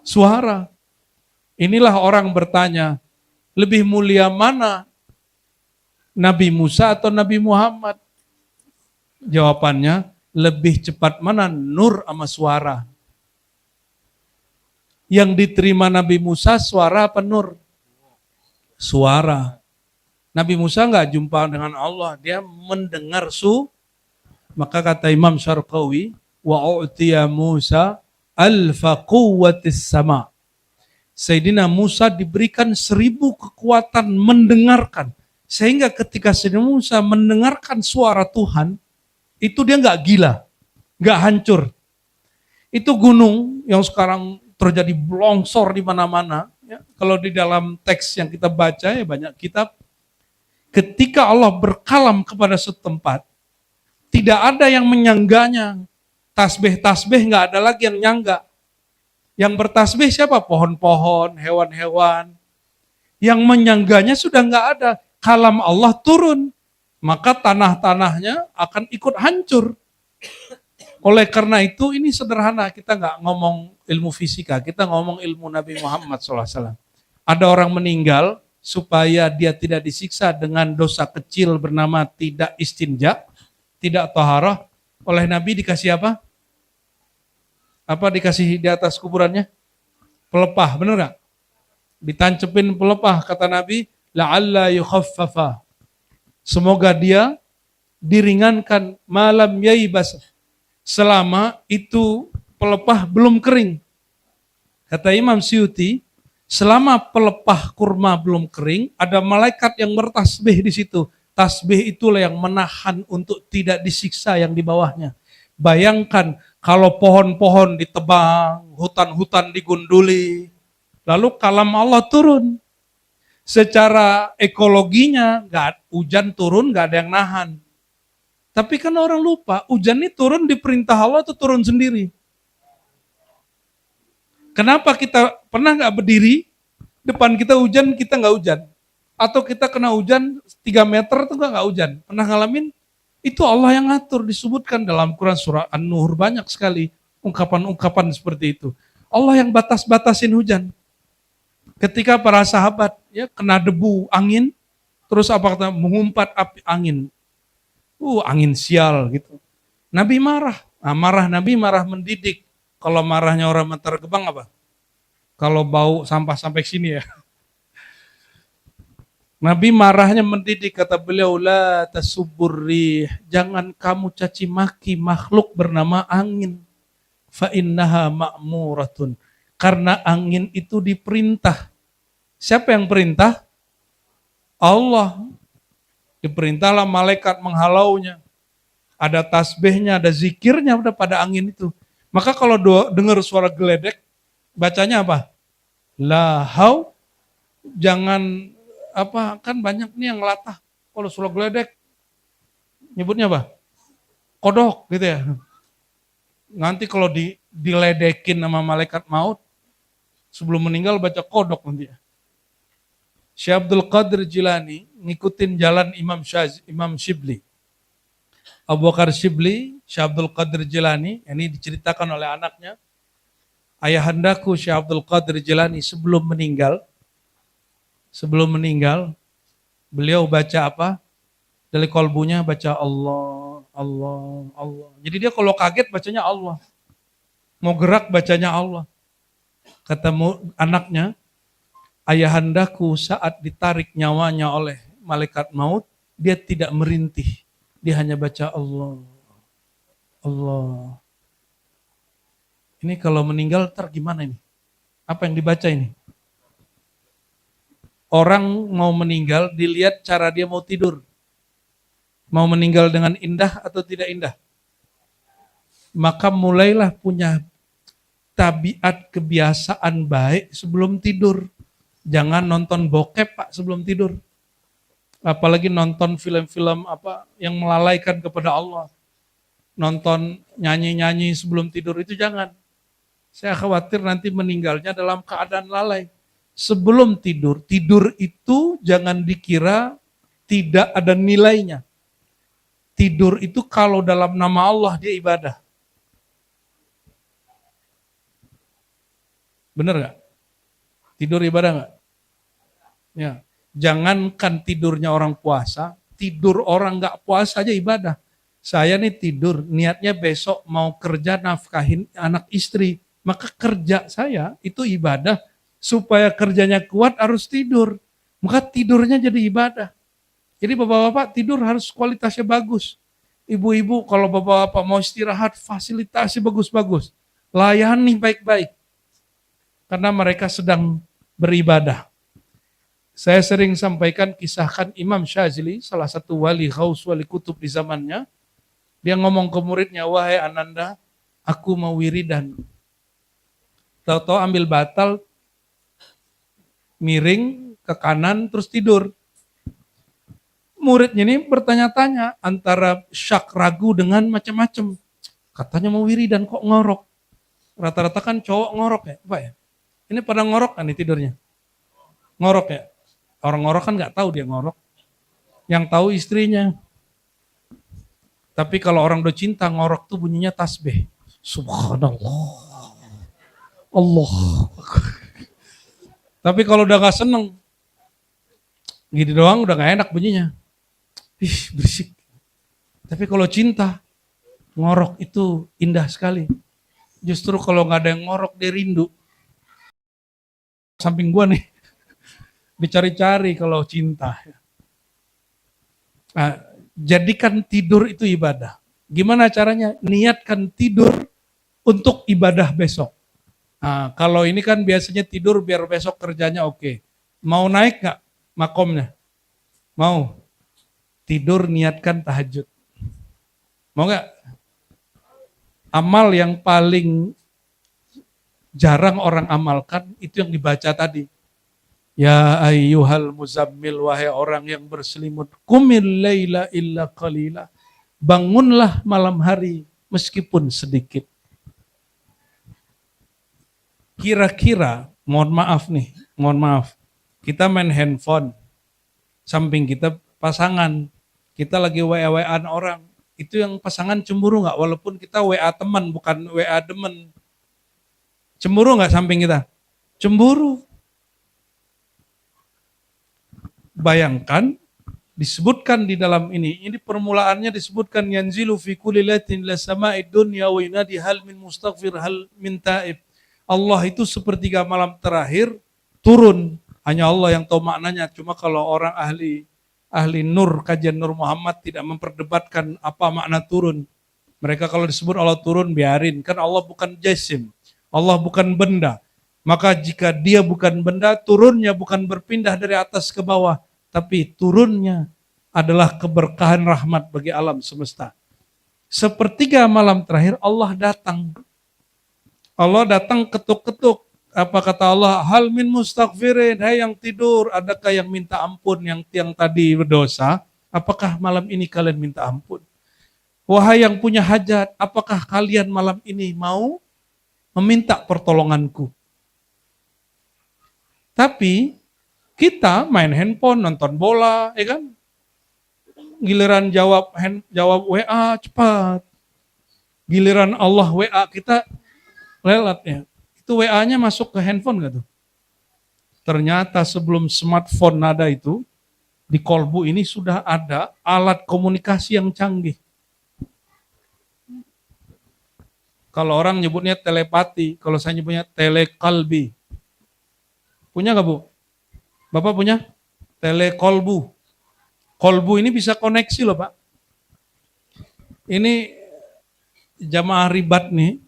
suara. Inilah orang bertanya, lebih mulia mana? Nabi Musa atau Nabi Muhammad? Jawabannya, lebih cepat mana nur sama suara? Yang diterima Nabi Musa suara apa nur? Suara. Nabi Musa nggak jumpa dengan Allah, dia mendengar maka kata Imam Syarqawi, wa u'tiya Musa alfa quwwatis sama. Sayyidina Musa diberikan 1000 kekuatan mendengarkan. Sehingga ketika Sayyidina Musa mendengarkan suara Tuhan, itu dia nggak gila, nggak hancur. Itu gunung yang sekarang terjadi longsor di mana-mana. Ya, kalau di dalam teks yang kita baca ya banyak kitab, ketika Allah berkalam kepada setempat, tidak ada yang menyangganya. Tasbih-tasbih nggak ada lagi yang nyangga. Yang bertasbih siapa? Pohon-pohon, hewan-hewan. Yang menyangganya sudah nggak ada. Kalam Allah turun, maka tanah-tanahnya akan ikut hancur. Oleh karena itu ini sederhana, kita nggak ngomong ilmu fisika, kita ngomong ilmu Nabi Muhammad SAW. Ada orang meninggal supaya dia tidak disiksa dengan dosa kecil bernama tidak istinja, tidak taharah. Oleh Nabi dikasih apa? Apa dikasih di atas kuburannya? Pelepah, benar nggak? Ditancepin pelepah, kata Nabi, la'alla yukhaffafa. Semoga dia diringankan malam yaibas. Selama itu pelepah belum kering. Kata Imam Suyuti, selama pelepah kurma belum kering, ada malaikat yang bertasbih di situ. Tasbih itulah yang menahan untuk tidak disiksa yang di bawahnya. Bayangkan Kalau pohon-pohon ditebang, hutan-hutan digunduli, lalu kalam Allah turun. Secara ekologinya, hujan turun nggak ada yang nahan. Tapi kan orang lupa, hujan ini turun di perintah Allah itu turun sendiri. Kenapa kita pernah nggak berdiri, depan kita hujan, kita nggak hujan? Atau kita kena hujan 3 meter itu nggak hujan? Pernah ngalamin? Itu Allah yang ngatur, disebutkan dalam Quran surah An-Nur banyak sekali ungkapan-ungkapan seperti itu. Allah yang batas-batasin hujan. Ketika para sahabat ya kena debu angin, terus apa kata mengumpat api angin. Angin sial gitu. Nabi marah. Nabi marah mendidik. Kalau marahnya orang Bantar Gebang apa? Kalau bau sampah sampai sini ya. Nabi marahnya mendidik, kata beliau, la tasubburrih, jangan kamu caci maki makhluk bernama angin. Fa innaha ma'muratun. Karena angin itu diperintah. Siapa yang perintah? Allah. Diperintahlah malaikat menghalaunya. Ada tasbihnya, ada zikirnya udah pada angin itu. Maka kalau dengar suara geledek, bacanya apa? La hau, jangan apa, kan banyak nih yang latah. Kalau suara geledek, nyebutnya apa? Kodok gitu ya. Nanti kalau diledekin sama malaikat maut, sebelum meninggal baca kodok nanti ya. Syekh Abdul Qadir Jilani ngikutin jalan Imam Shibli. Abu Bakar Shibli, Syekh Abdul Qadir Jilani, ini diceritakan oleh anaknya. Ayahandaku Syekh Abdul Qadir Jilani sebelum meninggal, beliau baca apa? Dari kolbunya baca Allah, Allah, Allah. Jadi dia kalau kaget bacanya Allah. Mau gerak bacanya Allah. Kata anaknya, ayahandaku saat ditarik nyawanya oleh malaikat maut, dia tidak merintih. Dia hanya baca Allah, Allah. Ini kalau meninggal ntar gimana ini? Apa yang dibaca ini? Orang mau meninggal, dilihat cara dia mau tidur. Mau meninggal dengan indah atau tidak indah. Maka mulailah punya tabiat kebiasaan baik sebelum tidur. Jangan nonton bokep Pak sebelum tidur. Apalagi nonton film-film apa yang melalaikan kepada Allah. Nonton nyanyi-nyanyi sebelum tidur itu jangan. Saya khawatir nanti meninggalnya dalam keadaan lalai. Sebelum tidur itu jangan dikira tidak ada nilainya. Tidur itu kalau dalam nama Allah dia ibadah. Benar gak? Tidur ibadah gak? Ya. Jangankan tidurnya orang puasa, tidur orang gak puasa aja ibadah. Saya nih tidur, niatnya besok mau kerja nafkahin anak istri. Maka kerja saya itu ibadah. Supaya kerjanya kuat harus tidur. Maka tidurnya jadi ibadah. Jadi bapak-bapak tidur harus kualitasnya bagus. Ibu-ibu kalau bapak-bapak mau istirahat, fasilitasi bagus-bagus. Layani baik-baik. Karena mereka sedang beribadah. Saya sering sampaikan kisahkan Imam Syazili, salah satu wali ghaus, wali kutub di zamannya. Dia ngomong ke muridnya, wahai Ananda, aku mau wiridan. Tahu-tahu ambil batal, miring ke kanan, terus tidur. Muridnya ini bertanya-tanya antara syak ragu dengan macam-macam. Katanya mau wiridan kok ngorok. Rata-rata kan cowok ngorok ya, Pak ya. Ini pada ngorok kan nih tidurnya. Ngorok ya. Orang ngorok kan nggak tahu dia ngorok. Yang tahu istrinya. Tapi kalau orang udah cinta ngorok tuh bunyinya tasbih. Subhanallah. Allah. Tapi kalau udah gak seneng, gini doang udah gak enak bunyinya. Ih, berisik. Tapi kalau cinta, ngorok itu indah sekali. Justru kalau gak ada yang ngorok, dia rindu. Samping gua nih, dicari-cari kalau cinta. Nah, jadikan tidur itu ibadah. Gimana caranya? Niatkan tidur untuk ibadah besok. Nah, kalau ini kan biasanya tidur biar besok kerjanya oke. Mau naik gak makomnya? Mau. Tidur niatkan tahajud. Mau gak? Amal yang paling jarang orang amalkan itu yang dibaca tadi. Ya ayyuhal muzammil, wahai orang yang berselimut, qumil laila illa qalila. Bangunlah malam hari meskipun sedikit. Kira-kira, mohon maaf, kita main handphone, samping kita pasangan, kita lagi WA-WA-an orang, itu yang pasangan cemburu nggak? Walaupun kita WA teman, bukan WA demen. Cemburu nggak samping kita? Cemburu. Bayangkan, disebutkan di dalam ini permulaannya disebutkan yanzilu fi kulli lailatin ila sama'id dunya wa yunadi hal min mustaghfir hal min taib. Allah itu sepertiga malam terakhir turun. Hanya Allah yang tahu maknanya. Cuma kalau orang ahli nur, kajian Nur Muhammad tidak memperdebatkan apa makna turun. Mereka kalau disebut Allah turun, biarin. Kan Allah bukan jasim. Allah bukan benda. Maka jika dia bukan benda, turunnya bukan berpindah dari atas ke bawah. Tapi turunnya adalah keberkahan rahmat bagi alam semesta. Sepertiga malam terakhir Allah datang. Allah datang ketuk-ketuk. Apa kata Allah? Hal min mustaghfirin. Hai yang tidur, adakah yang minta ampun yang tadi berdosa? Apakah malam ini kalian minta ampun? Wahai yang punya hajat, apakah kalian malam ini mau meminta pertolonganku? Tapi kita main handphone, nonton bola, ya kan? Giliran jawab WA cepat. Giliran Allah WA kita lelat ya. Itu WA-nya masuk ke handphone gak tuh? Ternyata sebelum smartphone ada itu, di kolbu ini sudah ada alat komunikasi yang canggih. Kalau orang nyebutnya telepati, kalau saya nyebutnya telekalbi. Punya gak Bu? Bapak punya? Telekolbu. Kolbu ini bisa koneksi loh Pak. Ini jamaah ribat nih,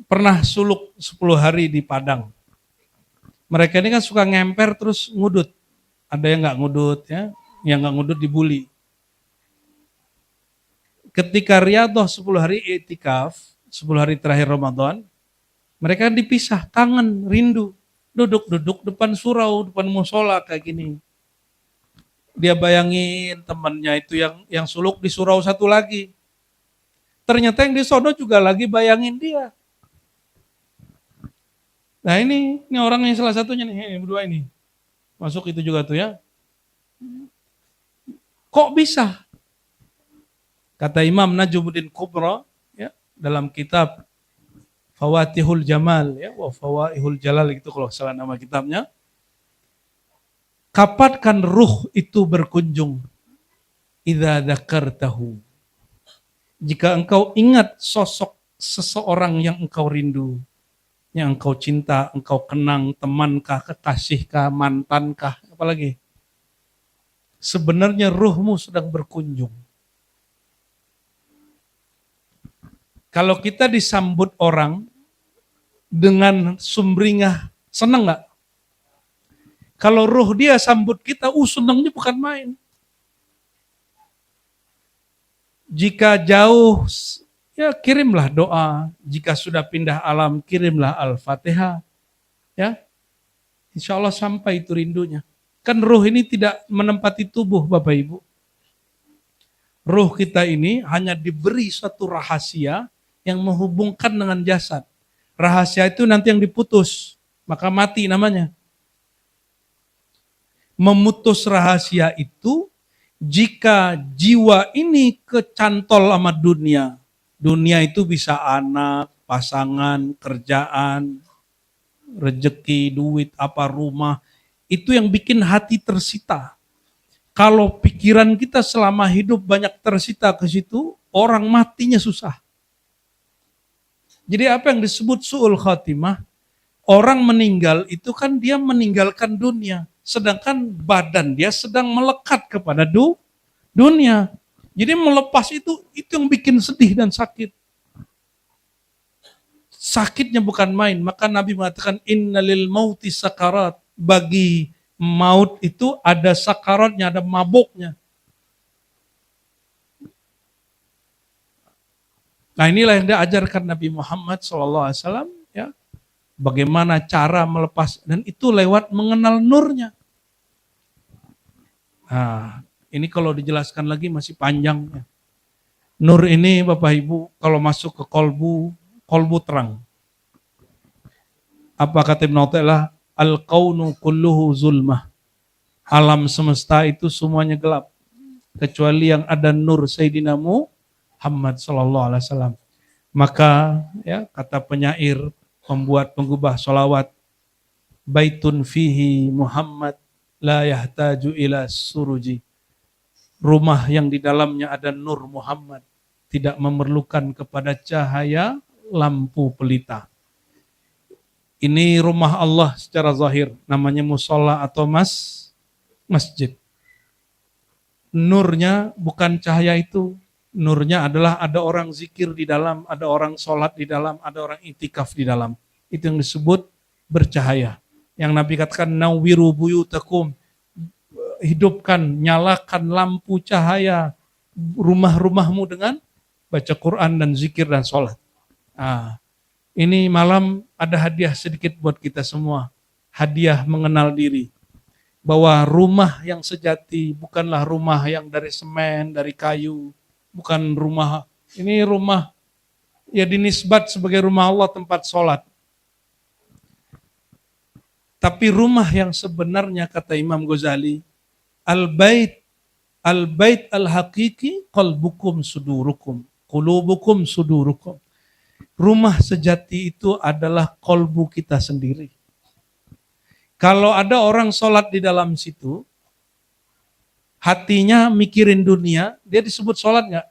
pernah suluk 10 hari di Padang. Mereka ini kan suka ngemper terus ngudut. Ada yang gak ngudut ya, yang gak ngudut dibully. Ketika Riyadhah 10 hari i'tikaf, 10 hari terakhir Ramadan, mereka dipisah, kangen, rindu. Duduk depan surau, depan musola kayak gini. Dia bayangin temannya itu yang suluk di surau satu lagi. Ternyata yang di sono juga lagi bayangin dia. Nah ini orang yang salah satunya nih, berdua ini. Masuk itu juga tuh ya. Kok bisa? Kata Imam Najmuddin Kubra ya, dalam kitab Fawatihul Jamal ya, wa Fawaihul Jalal itu kalau salah nama kitabnya. Kapan ruh itu berkunjung? Idza dzakartahu. Jika engkau ingat sosok seseorang yang engkau rindu, yang engkau cinta, engkau kenang, temankah, kekasihkah, mantankah, apalagi? Sebenarnya ruhmu sedang berkunjung. Kalau kita disambut orang dengan sumringah, senang nggak? Kalau ruh dia sambut kita, senangnya bukan main. Jika jauh, ya kirimlah doa. Jika sudah pindah alam, kirimlah Al-Fatihah. Ya, insya Allah sampai itu rindunya. Kan ruh ini tidak menempati tubuh Bapak Ibu. Ruh kita ini hanya diberi suatu rahasia yang menghubungkan dengan jasad. Rahasia itu nanti yang diputus, maka mati namanya. Memutus rahasia itu jika jiwa ini kecantol sama dunia. Dunia itu bisa anak, pasangan, kerjaan, rezeki, duit, apa rumah. Itu yang bikin hati tersita. Kalau pikiran kita selama hidup banyak tersita ke situ, orang matinya susah. Jadi apa yang disebut su'ul khatimah? Orang meninggal itu kan dia meninggalkan dunia. Sedangkan badan dia sedang melekat kepada dunia. Jadi melepas itu yang bikin sedih dan sakit. Sakitnya bukan main. Maka Nabi mengatakan innalil mauti sakarat. Bagi maut itu ada sakaratnya, ada mabuknya. Nah inilah yang diajarkan Nabi Muhammad SAW, ya, bagaimana cara melepas, dan itu lewat mengenal nurnya. Nah, ini kalau dijelaskan lagi masih panjang. Ya. Nur ini Bapak Ibu kalau masuk ke kolbu, kolbu terang. Apa kata Ibn Athaillah? Al-kaunu kulluhu zulmah. Alam semesta itu semuanya gelap. Kecuali yang ada nur Sayyidina Muhammad sallallahu alaihi wasallam. Maka ya kata penyair pembuat penggubah sholawat, baitun fihi Muhammad la yahtaju ila suruji. Rumah yang di dalamnya ada nur Muhammad tidak memerlukan kepada cahaya lampu pelita. Ini rumah Allah secara zahir, namanya musola atau masjid. Nurnya bukan cahaya itu. Nurnya adalah ada orang zikir di dalam, ada orang sholat di dalam, ada orang itikaf di dalam. Itu yang disebut bercahaya. Yang Nabi katakan, nawwiru buyutakum, hidupkan, nyalakan lampu cahaya rumah-rumahmu dengan baca Quran dan zikir dan sholat. Nah, ini malam ada hadiah sedikit buat kita semua. Hadiah mengenal diri. Bahwa rumah yang sejati bukanlah rumah yang dari semen, dari kayu, bukan rumah, ini rumah ya dinisbat sebagai rumah Allah tempat sholat. Tapi rumah yang sebenarnya kata Imam Ghazali, al-bait al-haqiqi qalbukum sudurukum, qulubukum sudurukum. Rumah sejati itu adalah kolbu kita sendiri. Kalau ada orang sholat di dalam situ, hatinya mikirin dunia, dia disebut sholat nggak?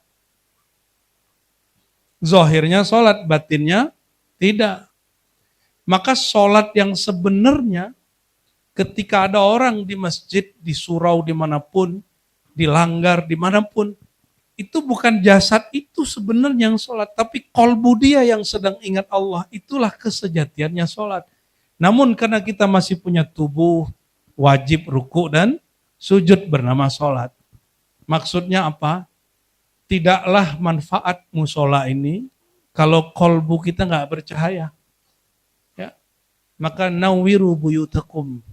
Zahirnya sholat, batinnya tidak. Maka sholat yang sebenarnya ketika ada orang di masjid, di surau dimanapun, dilanggar dimanapun, itu bukan jasad itu sebenarnya yang sholat, tapi kolbu dia yang sedang ingat Allah, itulah kesejatiannya sholat. Namun karena kita masih punya tubuh, wajib ruku dan sujud bernama sholat. Maksudnya apa? Tidaklah manfaat musola ini kalau kolbu kita nggak bercahaya. Ya. Maka nawwiru buyutakum.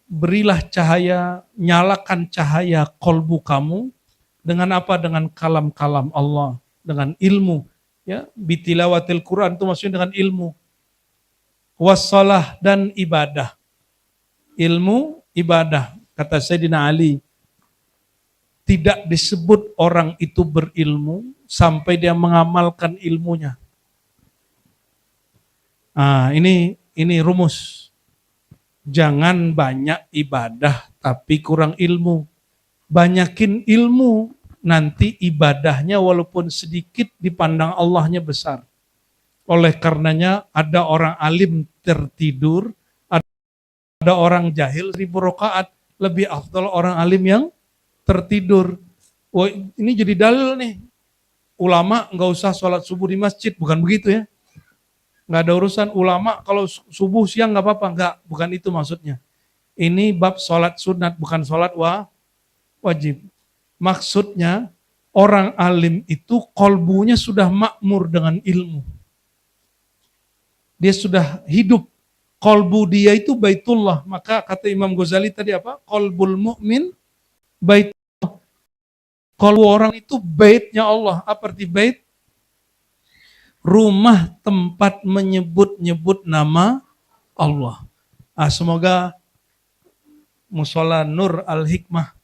Berilah cahaya, nyalakan cahaya kolbu kamu dengan apa? Dengan kalam-kalam Allah, dengan ilmu. Ya, bitilawatil Quran itu maksudnya dengan ilmu. Wassalah dan ibadah. Ilmu, ibadah. Kata Sayyidina Ali, tidak disebut orang itu berilmu sampai dia mengamalkan ilmunya. Nah, ini rumus. Jangan banyak ibadah tapi kurang ilmu. Banyakin ilmu, nanti ibadahnya walaupun sedikit dipandang Allahnya besar. Oleh karenanya ada orang alim tertidur, ada orang jahil 1000 rakaat, lebih afdal orang alim yang tertidur. Wah, ini jadi dalil nih. Ulama nggak usah sholat subuh di masjid, bukan begitu ya? Nggak ada urusan ulama kalau subuh siang nggak apa-apa, nggak, bukan itu maksudnya. Ini bab sholat sunat, bukan sholat wajib. Maksudnya orang alim itu kolbunya sudah makmur dengan ilmu. Dia sudah hidup. Kolbu dia itu baitullah. Maka kata Imam Ghazali tadi apa? Kolbul mu'min baitullah. Kolbu orang itu baitnya Allah. Apa arti bait? Rumah tempat menyebut-nyebut nama Allah. Nah, semoga musola Nur Al-Hikmah,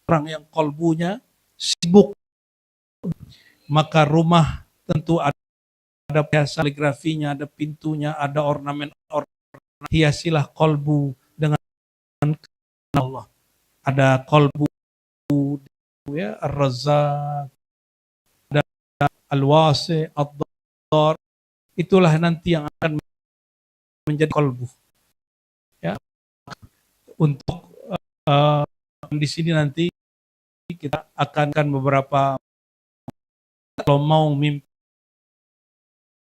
orang yang kolbunya sibuk, maka rumah tentu ada biasa kaligrafinya, ada pintunya, ada ornamen. Hiasilah kolbu dengan Allah. Ada kolbu ya, Ar-Razzaq, ada Al-Wasi, Ad-Dar. Itulah nanti yang akan menjadi kolbu. Ya. Untuk di sini nanti kita akan beberapa, kalau mau mimpi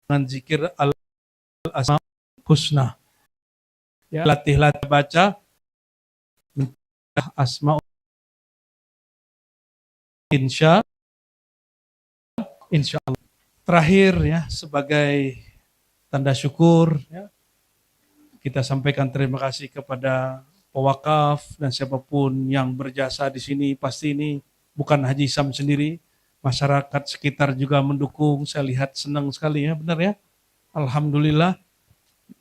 dengan zikir al-asma husna. Ya, latih-latih baca asma, insya insya Allah. Terakhir ya, sebagai tanda syukur ya, kita sampaikan terima kasih kepada pewakaf dan siapapun yang berjasa di sini. Pasti ini bukan Haji Sam sendiri, masyarakat sekitar juga mendukung. Saya lihat senang sekali ya, benar ya. Alhamdulillah.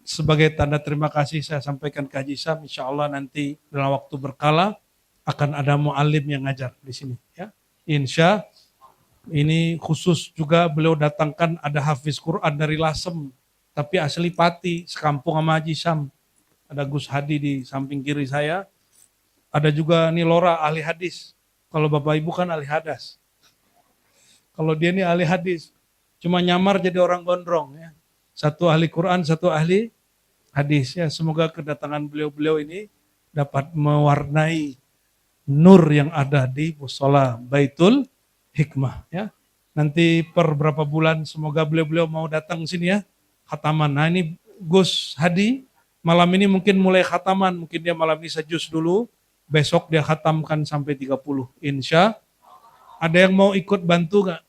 Sebagai tanda terima kasih saya sampaikan ke Haji Sam, insya Allah nanti dalam waktu berkala akan ada mu'alim yang ngajar di sini. Ya. Insya ini khusus juga beliau datangkan ada hafiz Quran dari Lasem, tapi asli Pati, sekampung sama Haji Sam. Ada Gus Hadi di samping kiri saya. Ada juga nih Lora ahli hadis. Kalau Bapak Ibu kan ahli hadas. Kalau dia ini ahli hadis, cuma nyamar jadi orang gondrong ya. Satu ahli Quran, satu ahli hadis ya. Semoga kedatangan beliau-beliau ini dapat mewarnai nur yang ada di Mushola Baitul Hikmah ya. Nanti per berapa bulan semoga beliau-beliau mau datang sini ya. Khataman. Nah ini Gus Hadi malam ini mungkin mulai khataman, mungkin dia malam ini sejus dulu, besok dia khatamkan sampai 30. Insya ada yang mau ikut bantu gak?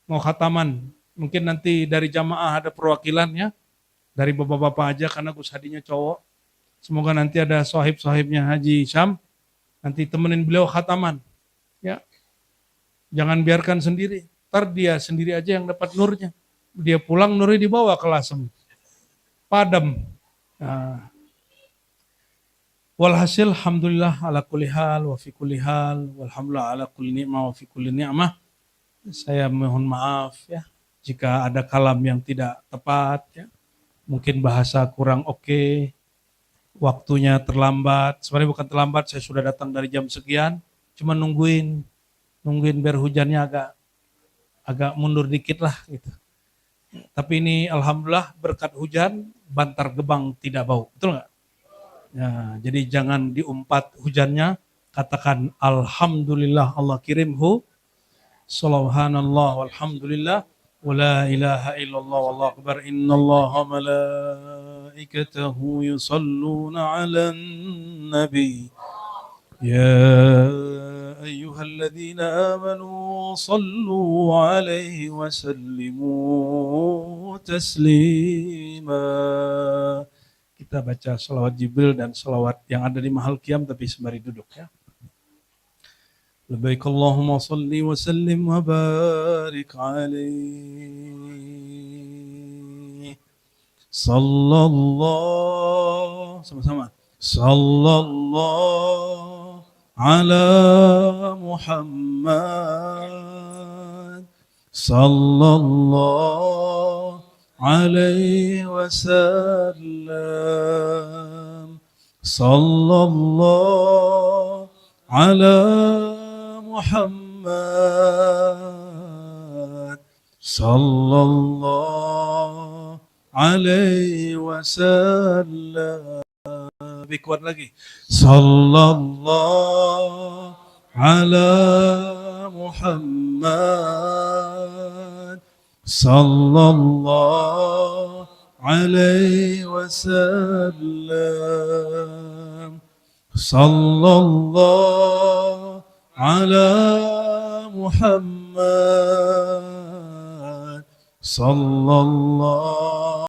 Mau khataman? Mungkin nanti dari jamaah ada perwakilannya, dari bapak-bapak aja karena Gus Hadinya cowok. Semoga nanti ada sahib-sahibnya Haji Syam, nanti temenin beliau khataman. Ya, jangan biarkan sendiri, ntar dia sendiri aja yang dapat nurnya. Dia pulang nurnya dibawa ke Lasem, padam. Nah, walhasil alhamdulillah ala kulli hal wa fi kulli hal walhamdulillah ala kulli ni'mah wa fi kulli ni'mah. Saya mohon maaf ya jika ada kalam yang tidak tepat ya. Mungkin bahasa kurang oke, waktunya terlambat. Sebenarnya bukan terlambat, saya sudah datang dari jam sekian, cuma nungguin biar hujannya agak mundur dikit lah gitu. Tapi ini alhamdulillah berkat hujan Bantar Gebang tidak bau, betul nggak? Ya, jadi jangan diumpat hujannya, katakan alhamdulillah Allah kirimhu, subhanallah walhamdulillah, wa la ilaha illallah wallahu akbar, innallaha malaikatahu yusalluna 'alan nabi. يا أيها الذين آمنوا صلوا عليه وسلموا تسليما. Kita baca salawat Jibril dan salawat yang ada di mahal qiyam tapi sembari duduk ya. Labbaik Allahumma salli wa sallim wa barik alaihi. Sallallahu sama-sama. Sallallahu على محمد صلى الله عليه وسلم صلى الله على محمد صلى الله عليه وسلم. Lebih kuat lagi. Sallallahu ala Muhammad sallallahu alaihi wasallam sallallahu ala Muhammad sallallahu